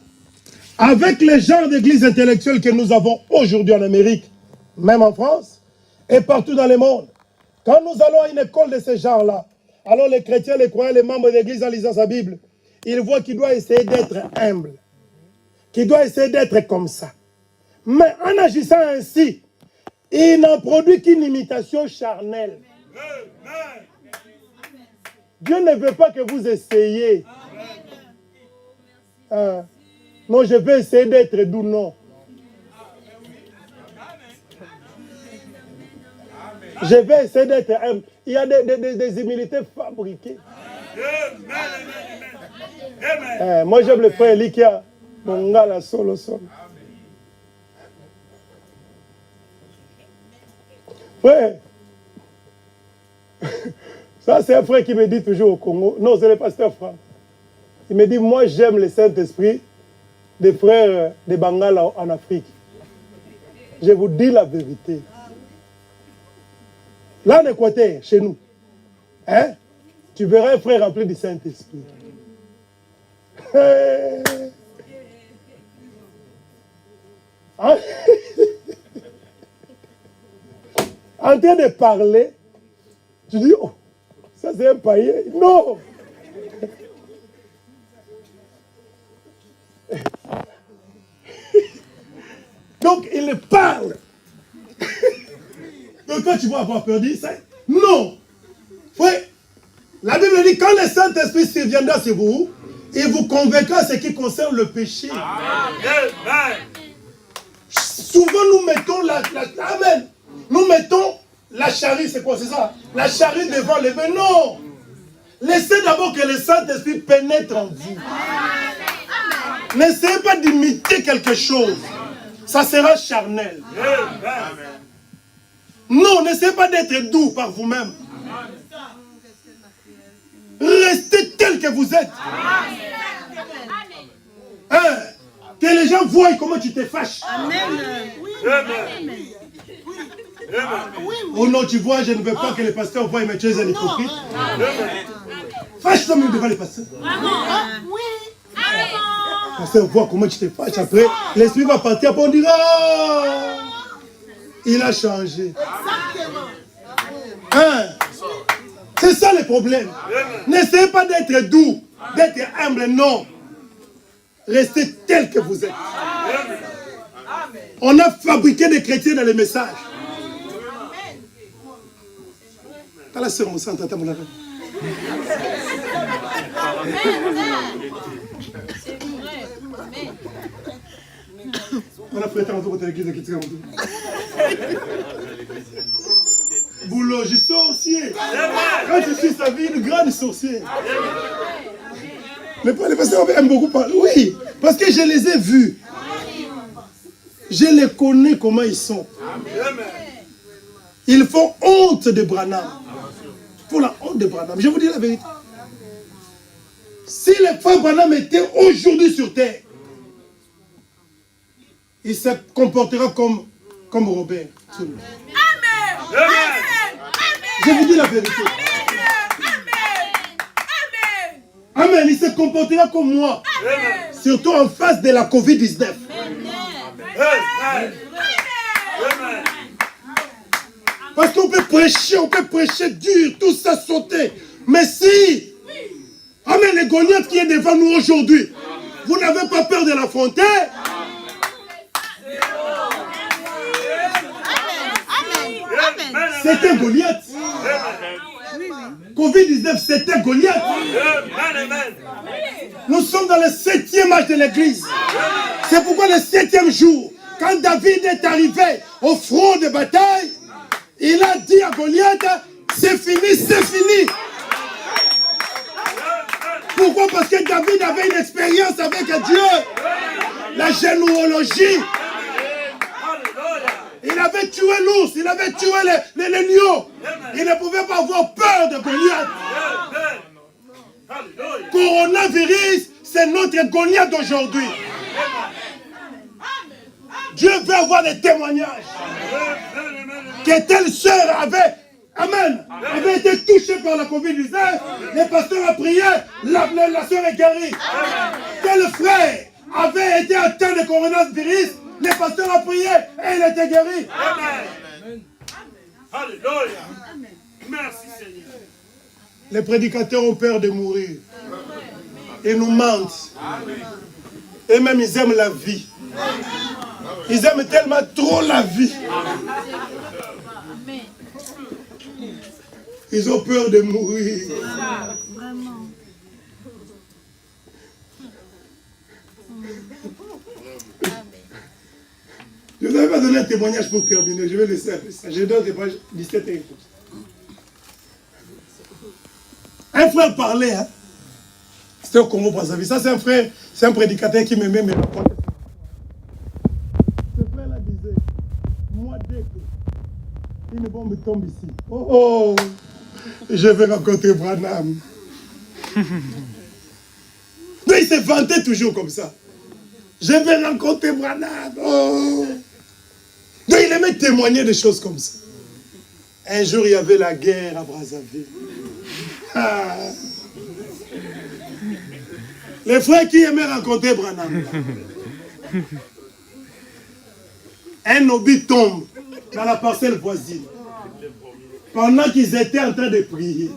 avec les genres d'églises intellectuelles que nous avons aujourd'hui en Amérique, même en France, et partout dans le monde, quand nous allons à une école de ce genre-là, Alors les chrétiens, les croyants, les membres de l'église en lisant sa Bible, ils voient qu'il doit essayer d'être humble, qu'il doit essayer d'être comme ça. Mais en agissant ainsi, il n'en produit qu'une imitation charnelle. Dieu ne veut pas que vous essayiez. Non, je vais essayer d'être doux, non. Je vais essayer d'être humble. Il y a des humilités fabriquées. Moi, j'aime le frère Elikia. Mon gars, la solo. Frère, ça c'est un frère qui me dit toujours au Congo. Non, c'est le pasteur Franck. Il me dit, moi j'aime le Saint-Esprit des frères des Bangala en Afrique. Je vous dis la vérité. Là en Équateur, chez nous, hein, tu verras un frère rempli du Saint-Esprit. En train de parler, tu dis, oh, ça c'est un païen. Non! Donc il parle. Donc quand tu vas avoir peur, dis ça. Non! Frère, la Bible dit, quand le Saint-Esprit viendra sur vous, il vous convaincra ce qui concerne le péché. Amen. Souvent nous mettons Amen. Nous mettons la charrue, c'est quoi, c'est ça? La charrue devant les mains. Non! Laissez d'abord que le Saint-Esprit pénètre en vous. N'essayez pas d'imiter quelque chose. Ça sera charnel. Non, n'essayez pas d'être doux par vous-même. Restez tel que vous êtes. Hein? Que les gens voient comment tu te fâches. Oh non, tu vois, je ne veux pas que les pasteurs voient, mais tu es un hypocrite. Fâche-toi même devant les pasteurs. Le pasteur voit comment tu te fâches. Après, l'esprit va partir, après on dira, oh, il a changé. Hein? C'est ça le problème. N'essayez pas d'être doux, d'être humble, non. Restez tel que vous êtes. On a fabriqué des chrétiens dans les messages. T'as la sœur, mon sang, t'as mon arrêt. On a fait un tour de l'église de Kitska. Boulot, je suis sorcier. Quand je suis sa vie, une grande sorcière. Les pasteurs aiment beaucoup parler. Oui, parce que je les ai vus. Je les connais comment ils sont. Ils font honte de Branham. Pour la honte de Branham. Je vous dis la vérité. Si le frère Branham était aujourd'hui sur terre, il se comportera comme Robert. Amen. Je vous dis la vérité. Amen. Il se comportera comme moi. Amen. Surtout en face de la COVID-19. Parce qu'on peut prêcher dur, tout ça sauter. Mais si, amen, le Goliath qui est devant nous aujourd'hui, vous n'avez pas peur de l'affronter. C'était Goliath. Covid-19, c'était Goliath. Nous sommes dans le 7e âge de l'église. C'est pourquoi le 7e jour, quand David est arrivé au front de bataille, il a dit à Goliath, c'est fini, c'est fini. Pourquoi? Parce que David avait une expérience avec Dieu. La généalogie. Il avait tué l'ours, il avait tué les lions. Il ne pouvait pas avoir peur de Goliath. Coronavirus, c'est notre Goliath d'aujourd'hui. Dieu veut avoir des témoignages. Que telle sœur avait été touchée par la COVID-19, le pasteur a prié, la sœur est guérie. Tel frère avait été atteint de coronavirus, le pasteur a prié et il était guéri. Amen. Alléluia. Merci Seigneur. Les prédicateurs ont peur de mourir. Ils nous mentent. Et même ils aiment la vie. Ils aiment tellement trop la vie. Ils ont peur de mourir. Je ne vais pas donner un témoignage pour terminer. Je vais laisser un peu ça. Je donne des pages 17 et 18. Un frère parlait, hein. C'était au Congo Brazzaville. Ça, c'est un frère, c'est un prédicateur qui m'aimait, mais racontait. Ce frère-là disait, moi, dès qu'une bombe tombe ici, oh, je vais rencontrer Branham. Mais il se vantait toujours comme ça. Je vais rencontrer Branham. Oh. Donc il aimait témoigner des choses comme ça. Un jour, il y avait la guerre à Brazzaville. Ah. Les frères qui aimaient rencontrer Branham. Un obus tombe dans la parcelle voisine. Pendant qu'ils étaient en train de prier.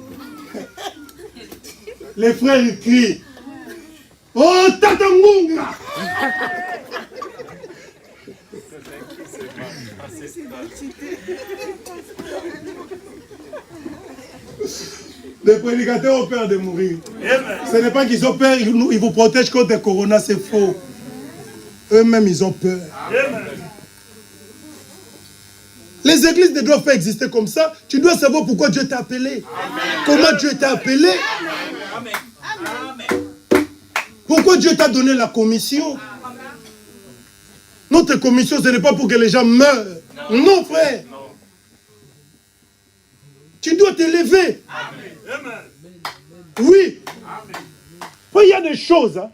Les frères ils crient. Oh, Tatangunga! Les prédicateurs ont peur de mourir. Ce n'est pas qu'ils ont peur, ils vous protègent contre le corona, c'est faux. Eux-mêmes, ils ont peur. Les églises ne doivent pas exister comme ça. Tu dois savoir pourquoi Dieu t'a appelé. Comment Dieu t'a appelé. Pourquoi Dieu t'a donné la commission. Notre commission, ce n'est pas pour que les gens meurent. Non, frère. Tu dois t'élever. Oui. Il y a des choses. Hein.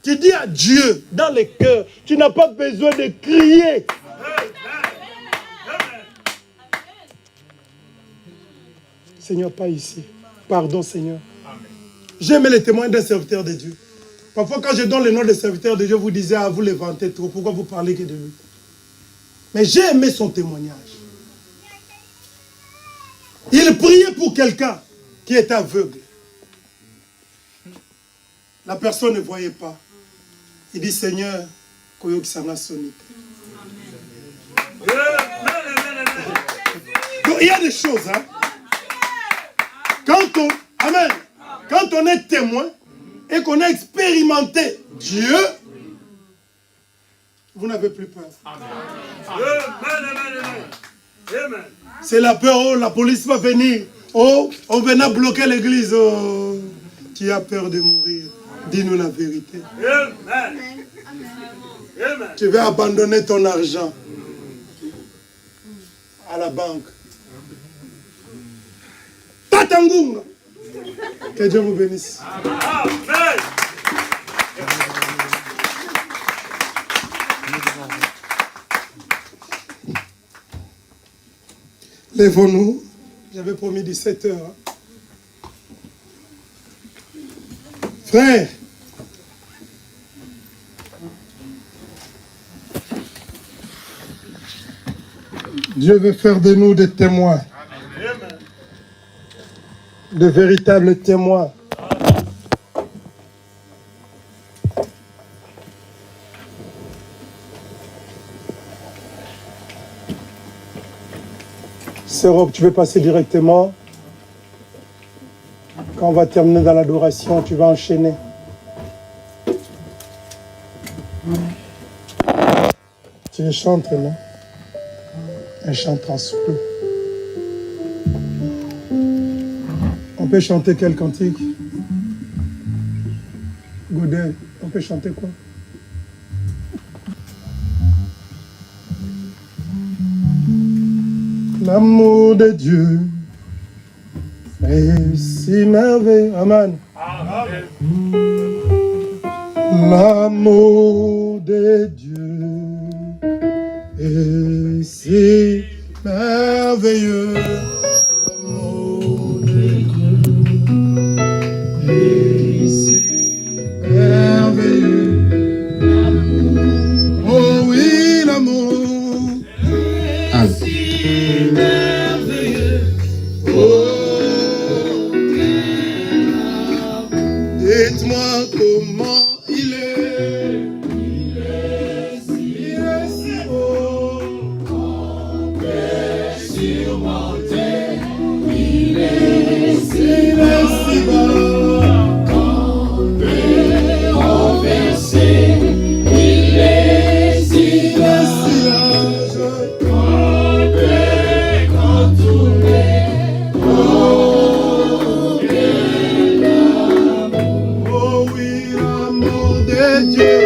Tu dis à Dieu dans les cœurs. Tu n'as pas besoin de crier. Seigneur, pas ici. Pardon, Seigneur. J'aime les témoins d'un serviteur de Dieu. Parfois, quand je donne le nom des serviteurs de Dieu, vous disiez, ah, vous les vantez trop. Pourquoi vous parlez que de lui? Mais j'ai aimé son témoignage. Il priait pour quelqu'un qui était aveugle. La personne ne voyait pas. Il dit, Seigneur, Koyok Sana Sonic. Donc, il y a des choses, hein. Amen. Quand on est témoin et qu'on a expérimenté Dieu, vous n'avez plus peur. C'est la peur, oh, la police va venir. Oh, on vient bloquer l'église. Oh, tu as peur de mourir. Dis-nous la vérité. Tu vas abandonner ton argent à la banque. Tatangunga. Que Dieu vous bénisse. Amen. Lèvons-nous. J'avais promis 17 heures. Hein. Frère, Dieu veut faire de nous des témoins. De véritables témoins. Sœur, tu veux passer directement. Quand on va terminer dans l'adoration, tu vas enchaîner. Tu chantes, non? Un chant transfert. On peut chanter quel cantique? Godel, on peut chanter quoi? L'amour de Dieu est si merveilleux. Amen. L'amour de Dieu est si merveilleux. L'amour de Dieu est si merveilleux. Oh oui, l'amour est si merveilleux. Oh, Comment il est si beau. On peut surmonter. Il est si bas. Qu'on peut renverser. Il est si large. Qu'on peut contourner. Oh, quel amour. Oh oui, l'amour de Dieu.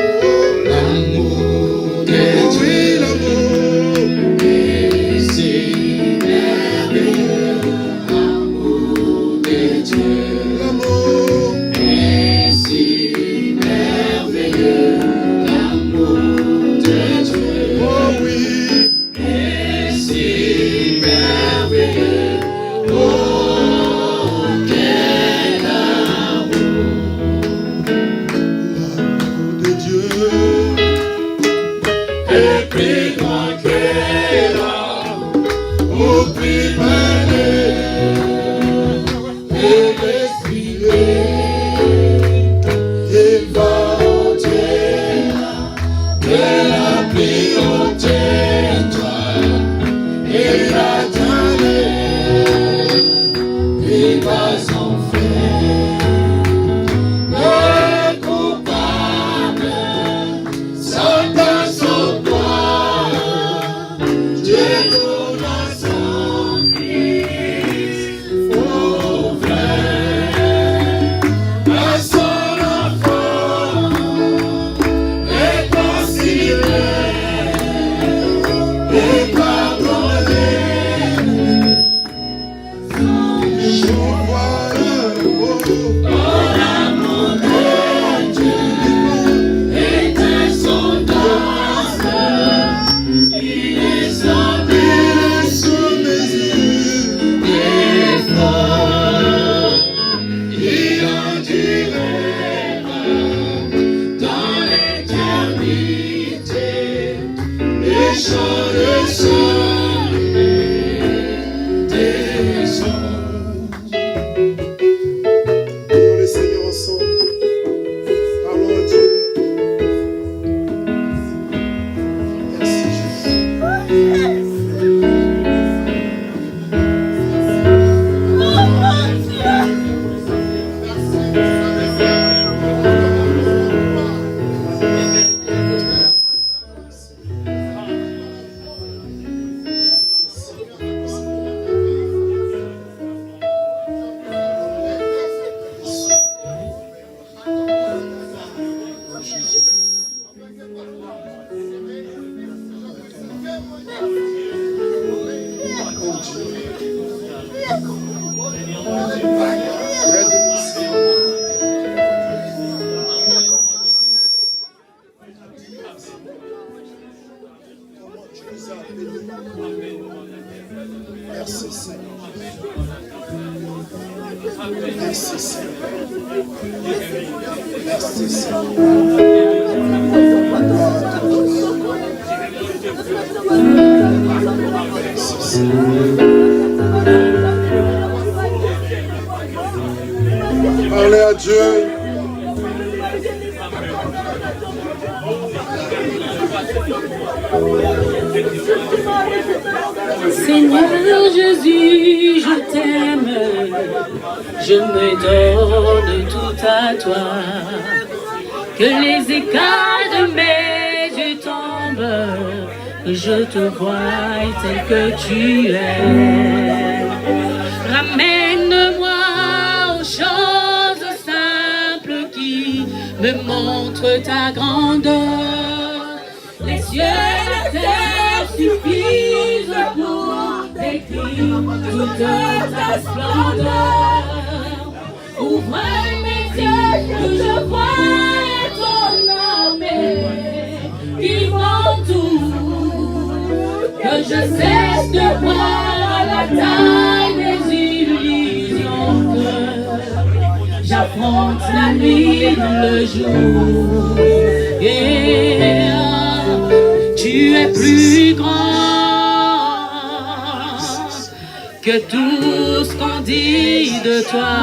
L'amour de Dieu. L'amour est si merveilleux. L'amour de Dieu. L'amour est si merveilleux. L'amour de Dieu. Oh oui, est si merveilleux. Oh, quel amour. L'amour de Dieu est plus grand que l'or, au plus malheur. Et l'esprit évangile de la plus haute étoile et la terre des bas enfers. Le coupable sont à son droit. Dieu donna son Fils au vrai à son enfant réconcilié et pardonné. Je vois l'amour de Dieu est insondable. Il est sous mes yeux, et fort. Il endurera dans l'éternité. Les chants de salut descendent. Prions le Seigneur ensemble. Parlons à Dieu. Merci Jésus. Oh Dieu. Aide-nous, Seigneur. Comment tu nous as appelés. Merci Seigneur. Merci Seigneur. Merci Seigneur. Merci Seigneur. Parlez à Dieu. Seigneur Jésus, je t'aime, je me donne tout à toi. Que les écailles de mes yeux tombent, que je te voie tel que tu es. Ramène-moi aux choses simples qui me montrent ta grandeur. Les cieux et la terre suffisent pour décrire toute ta splendeur. Ouvre mes yeux que je vois ton armée qui m'entoure, que je cesse de voir la taille des illusions, que j'affronte la nuit, le jour. Et tu es plus grand que tout ce qu'on dit de toi,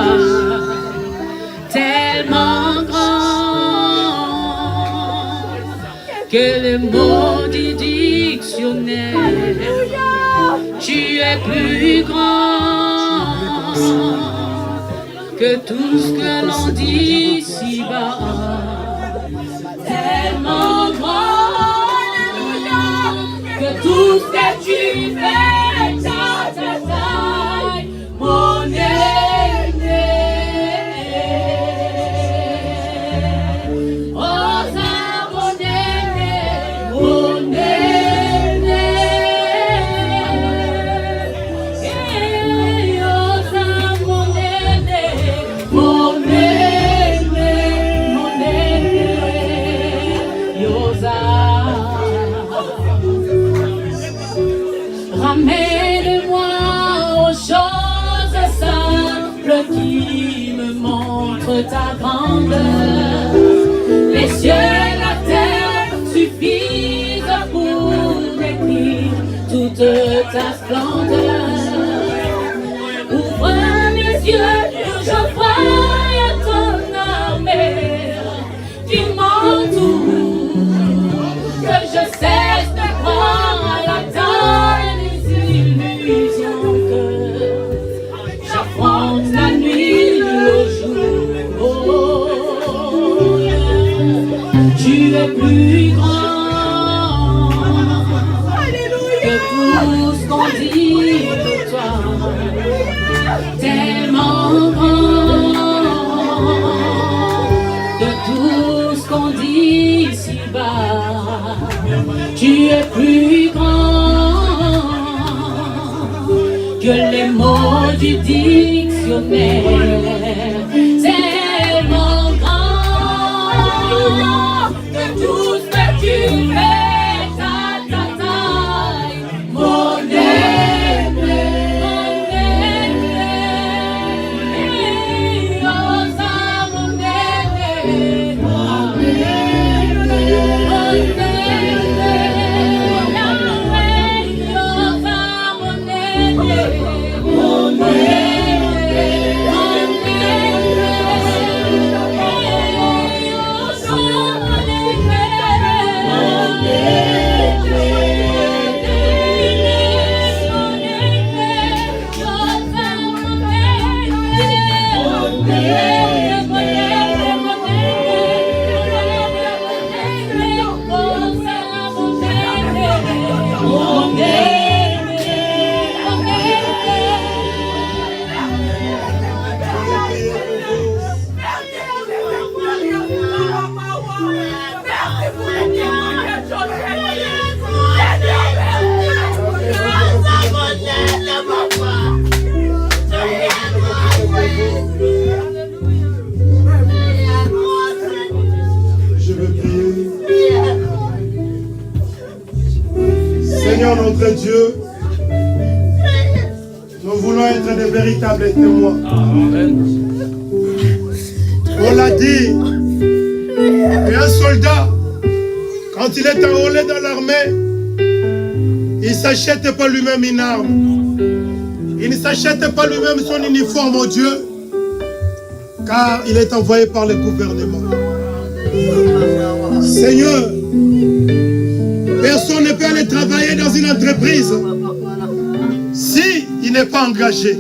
tellement grand. que les mots du dictionnaire. Tu es plus grand que tout ce que l'on dit ici-bas. Tellement grand, que tout ce que tu fais, ta, mon aîné. Oh, ça, mon aîné, mon aîné. Eh, oh, ça, mon aîné, mon aîné, mon aîné. Yosa. Ramène-moi aux choses simples qui me montrent ta grandeur. Les cieux et la terre suffisent pour décrire toute ta splendeur. Ouvre mes yeux, je vois ton armée qui m'entoure. Que je cesse de croire à la taille des illusions, que j'affronte la nuit au jour. Oh, tu es plus grand que tout ce qu'on dit de toi. Tellement grand que tout ce qu'on dit ici-bas. Tu es plus grand que les mots du dictionnaire. Tellement grand que tout ce que tu fais, ta taille, mon aîné, mon aîné. Oh, ça, mon aîné, mon aîné, mon Je veux prier. Seigneur notre Dieu, nous voulons être des véritables témoins. On l'a dit, un soldat, quand il est enrôlé dans l'armée, il ne s'achète pas lui-même une arme. Il ne s'achète pas lui-même son uniforme au Dieu, car il est envoyé par le gouvernement. Seigneur, personne ne peut aller travailler dans une entreprise si il n'est pas engagé.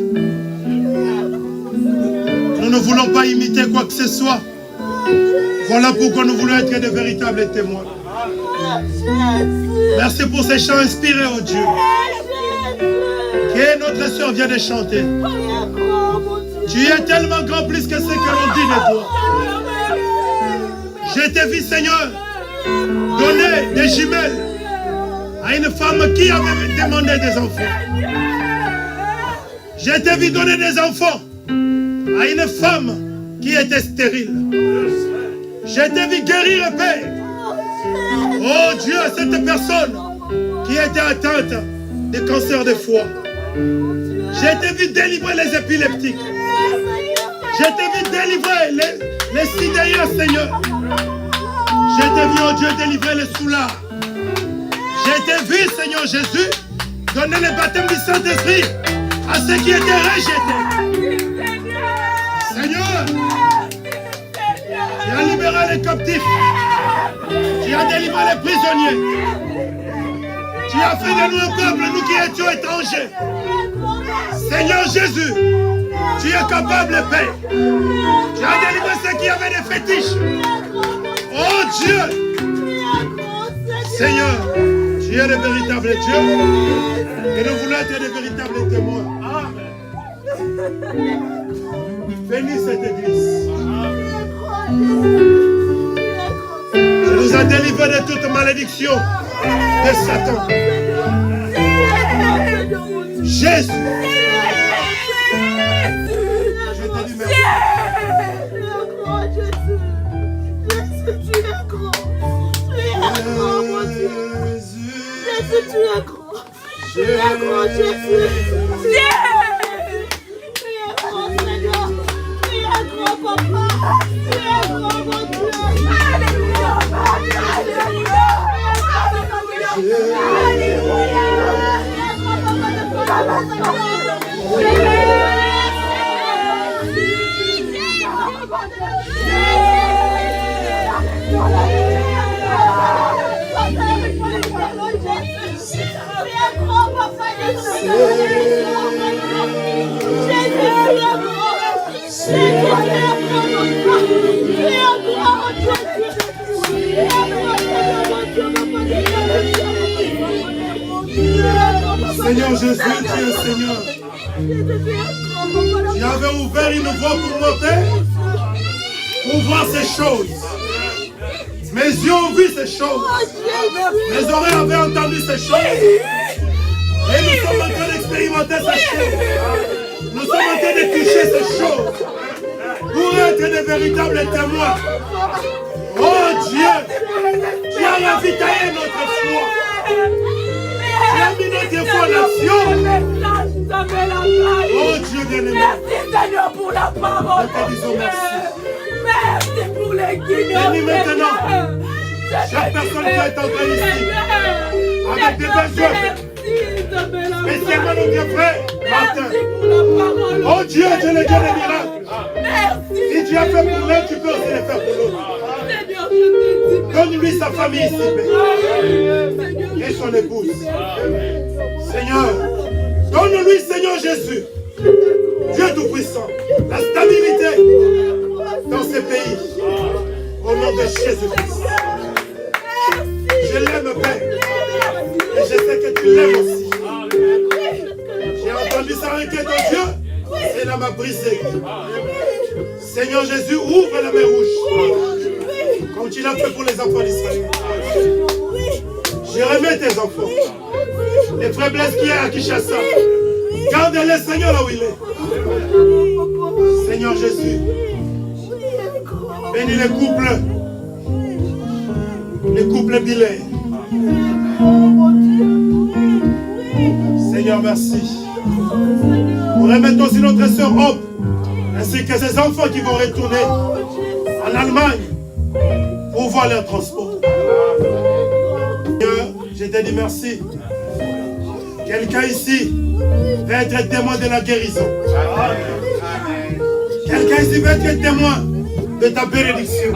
Nous ne voulons pas imiter quoi que ce soit. Voilà pourquoi nous voulons être de véritables témoins. Merci pour ces chants inspirés, oh Dieu, que notre sœur vient de chanter. Tu es tellement grand plus que ce que l'on dit de toi. Je t'ai vu, Seigneur, donner des jumelles à une femme qui avait demandé des enfants. Je t'ai vu donner des enfants à une femme qui était stérile. Je t'ai vu guérir, Père. Oh Dieu, à cette personne qui était atteinte de cancer de foie. Je t'ai vu délivrer les épileptiques. Je t'ai vu délivrer les sidéiens, Seigneur. Je t'ai vu, oh Dieu, délivrer les soulards. Je t'ai vu, Seigneur Jésus, donner le baptême du Saint-Esprit à ceux qui étaient rejetés. Seigneur, tu as libéré les captifs. Tu Tu as délivré les prisonniers. Tu as fait de nous un peuple, nous qui étions étrangers. Seigneur Jésus, tu es capable de paix. Tu as délivré ceux qui avaient des fétiches. Oh Dieu, Seigneur, tu es le véritable Dieu. Et nous voulons être des véritables témoins. Bénis cette église. Tu nous as délivrés de toute malédiction de Satan. Jésus. Je te dis merci. Tu es grand. Tu es grand, mon Dieu. Jésus, tu es grand. Tu es grand, Jésus. Tu es grand, Seigneur. Tu es grand, papa. Tu es grand, mon Dieu. Alléluia. Alléluia. Seigneur Jésus, tu es Seigneur. Tu avais ouvert une voie pour monter, pour voir ces choses. Mes yeux ont vu ces choses. Mes oreilles avaient entendu ces choses. Et nous sommes en train d'expérimenter ces choses. Nous sommes en train de toucher ces choses. Pour être des véritables témoins. Oh Dieu, tu as ravitaillé notre foi. Tu as mis notre foi en action. Oh Dieu bien-aimé. Merci Seigneur pour la parole. Nous te disons merci. Merci pour les guides. Bénis maintenant chaque personne qui est entrée ici avec des besoins. Spécialement notre frère Martin. Oh Dieu, Dieu le Dieu des miracles. Si tu as fait pour l'un, tu peux aussi le faire pour l'autre. Donne-lui sa famille ici, Père. Et son épouse. Seigneur, donne-lui, Seigneur Jésus, Dieu Tout-Puissant, la stabilité dans ces pays. Au nom de Jésus-Christ. Je l'aime, Père. Et je sais que tu l'aimes aussi. J'ai entendu sa requête au Dieu. Et la m'a brisé. Seigneur Jésus, ouvre la mer rouge. Comme tu l'as fait pour les enfants d'Israël. Je remets tes enfants. Les frères Blaise qui est à Kinshasa. Garde-les, Seigneur, là où il est. Seigneur Jésus. Bénis les couples. Les couples bilaires. Seigneur, merci. Nous remettons aussi notre sœur Hope, ainsi que ses enfants qui vont retourner en Allemagne pour voir leur transport. Seigneur, je te dis merci. Quelqu'un ici va être témoin de la guérison. Quelqu'un ici va être témoin de ta bénédiction.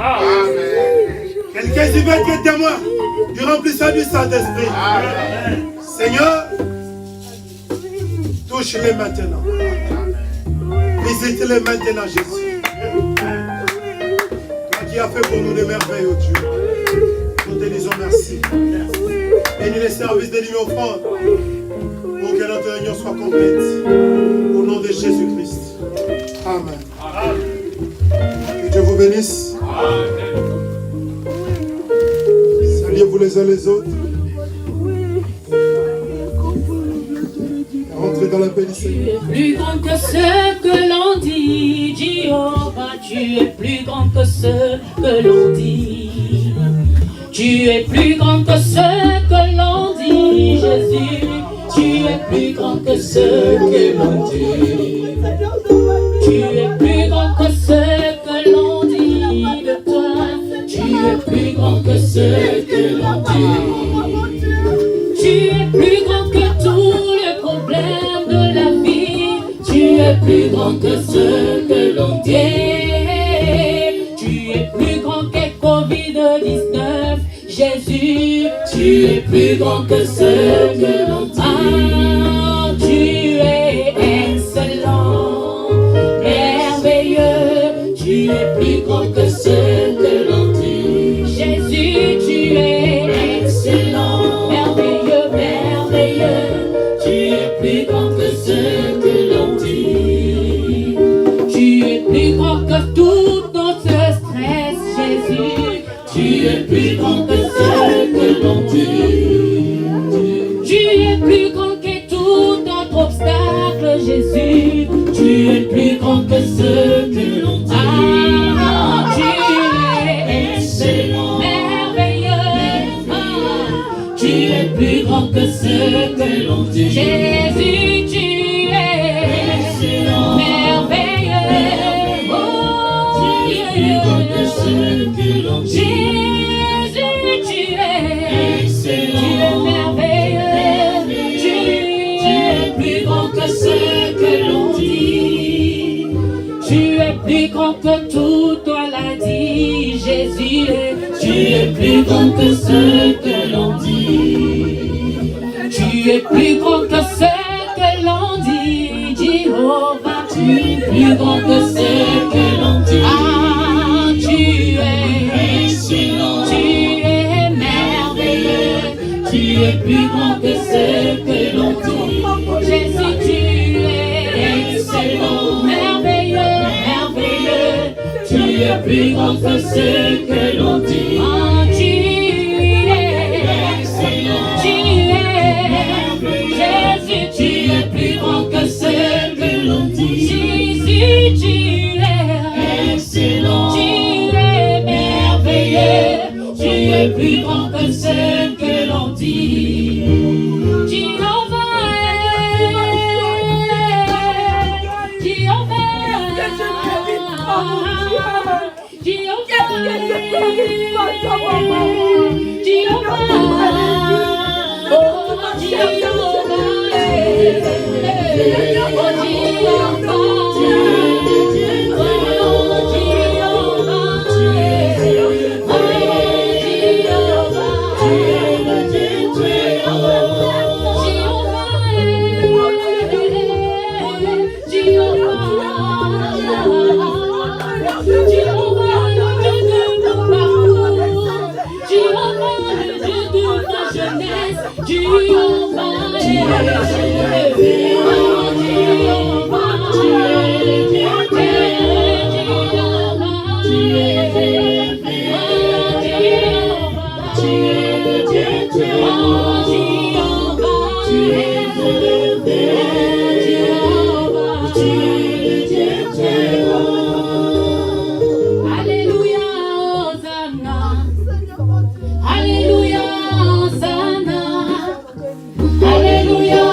Quelqu'un ici va être témoin du remplissage du Saint-Esprit. Seigneur, touche-les maintenant. Visite-les maintenant, Jésus. Toi qui as fait pour nous des merveilles, oh Dieu. Nous te disons merci. Bénis les services de l'union offrande pour que notre réunion soit complète. Au nom de Jésus-Christ. Amen. Que Dieu vous bénisse. Saluez-vous les uns les autres. Entrez dans la paix du Seigneur. Tu es plus grand que ce que l'on dit, Jéhovah, tu es plus grand que ce que l'on dit. Tu es plus grand que ce que l'on dit, Jésus. Tu es plus grand que ce que l'on dit. Tu es plus grand que ce que l'on dit de toi. Tu es plus grand que ce que l'on dit. Tu es plus grand que tous les problèmes de la vie. Tu es plus grand que ce que l'on dit. Tu es plus grand que Covid-19. Jésus, Tu es plus grand que ce que l'on dit. ah, tu es excellent, merveilleux, Tu es plus grand que ce que l'on dit. Jésus, tu es Excellent, merveilleux, merveilleux, tu es plus grand que ce que l'on dit. tu es plus grand que tout notre stress, Jésus, Tu es plus grand que ce que l'on dit. tu es plus grand que tout notre obstacle, Jésus, Tu es plus grand que ce que l'on dit. ah, tu es Excellent, merveilleux, ah, tu es plus grand que ce que l'on dit. Jésus, tu es Excellent, merveilleux, oh, tu es plus grand que ce que l'on dit. Jésus, tu es Excellent, merveilleux, tu es plus grand que ce que l'on dit. tu es plus grand que tout, toi l'a dit, Jésus, Tu es plus grand que ce que l'on dit. tu es plus grand que ce que l'on dit, Jéhovah, Tu es plus grand que ce que l'on dit. ah, tu es Excellent, tu es merveilleux, tu es plus grand que ce que l'on dit. Jésus, tu es Excellent, merveilleux, merveilleux, tu es plus grand que ce que l'on dit. ah, tu es Excellent, Jésus, tu es plus grand que ce que l'on dit. Jésus, tu es Excellent, merveilleux, tu es plus grand que ce que l'on dit. Alléluia,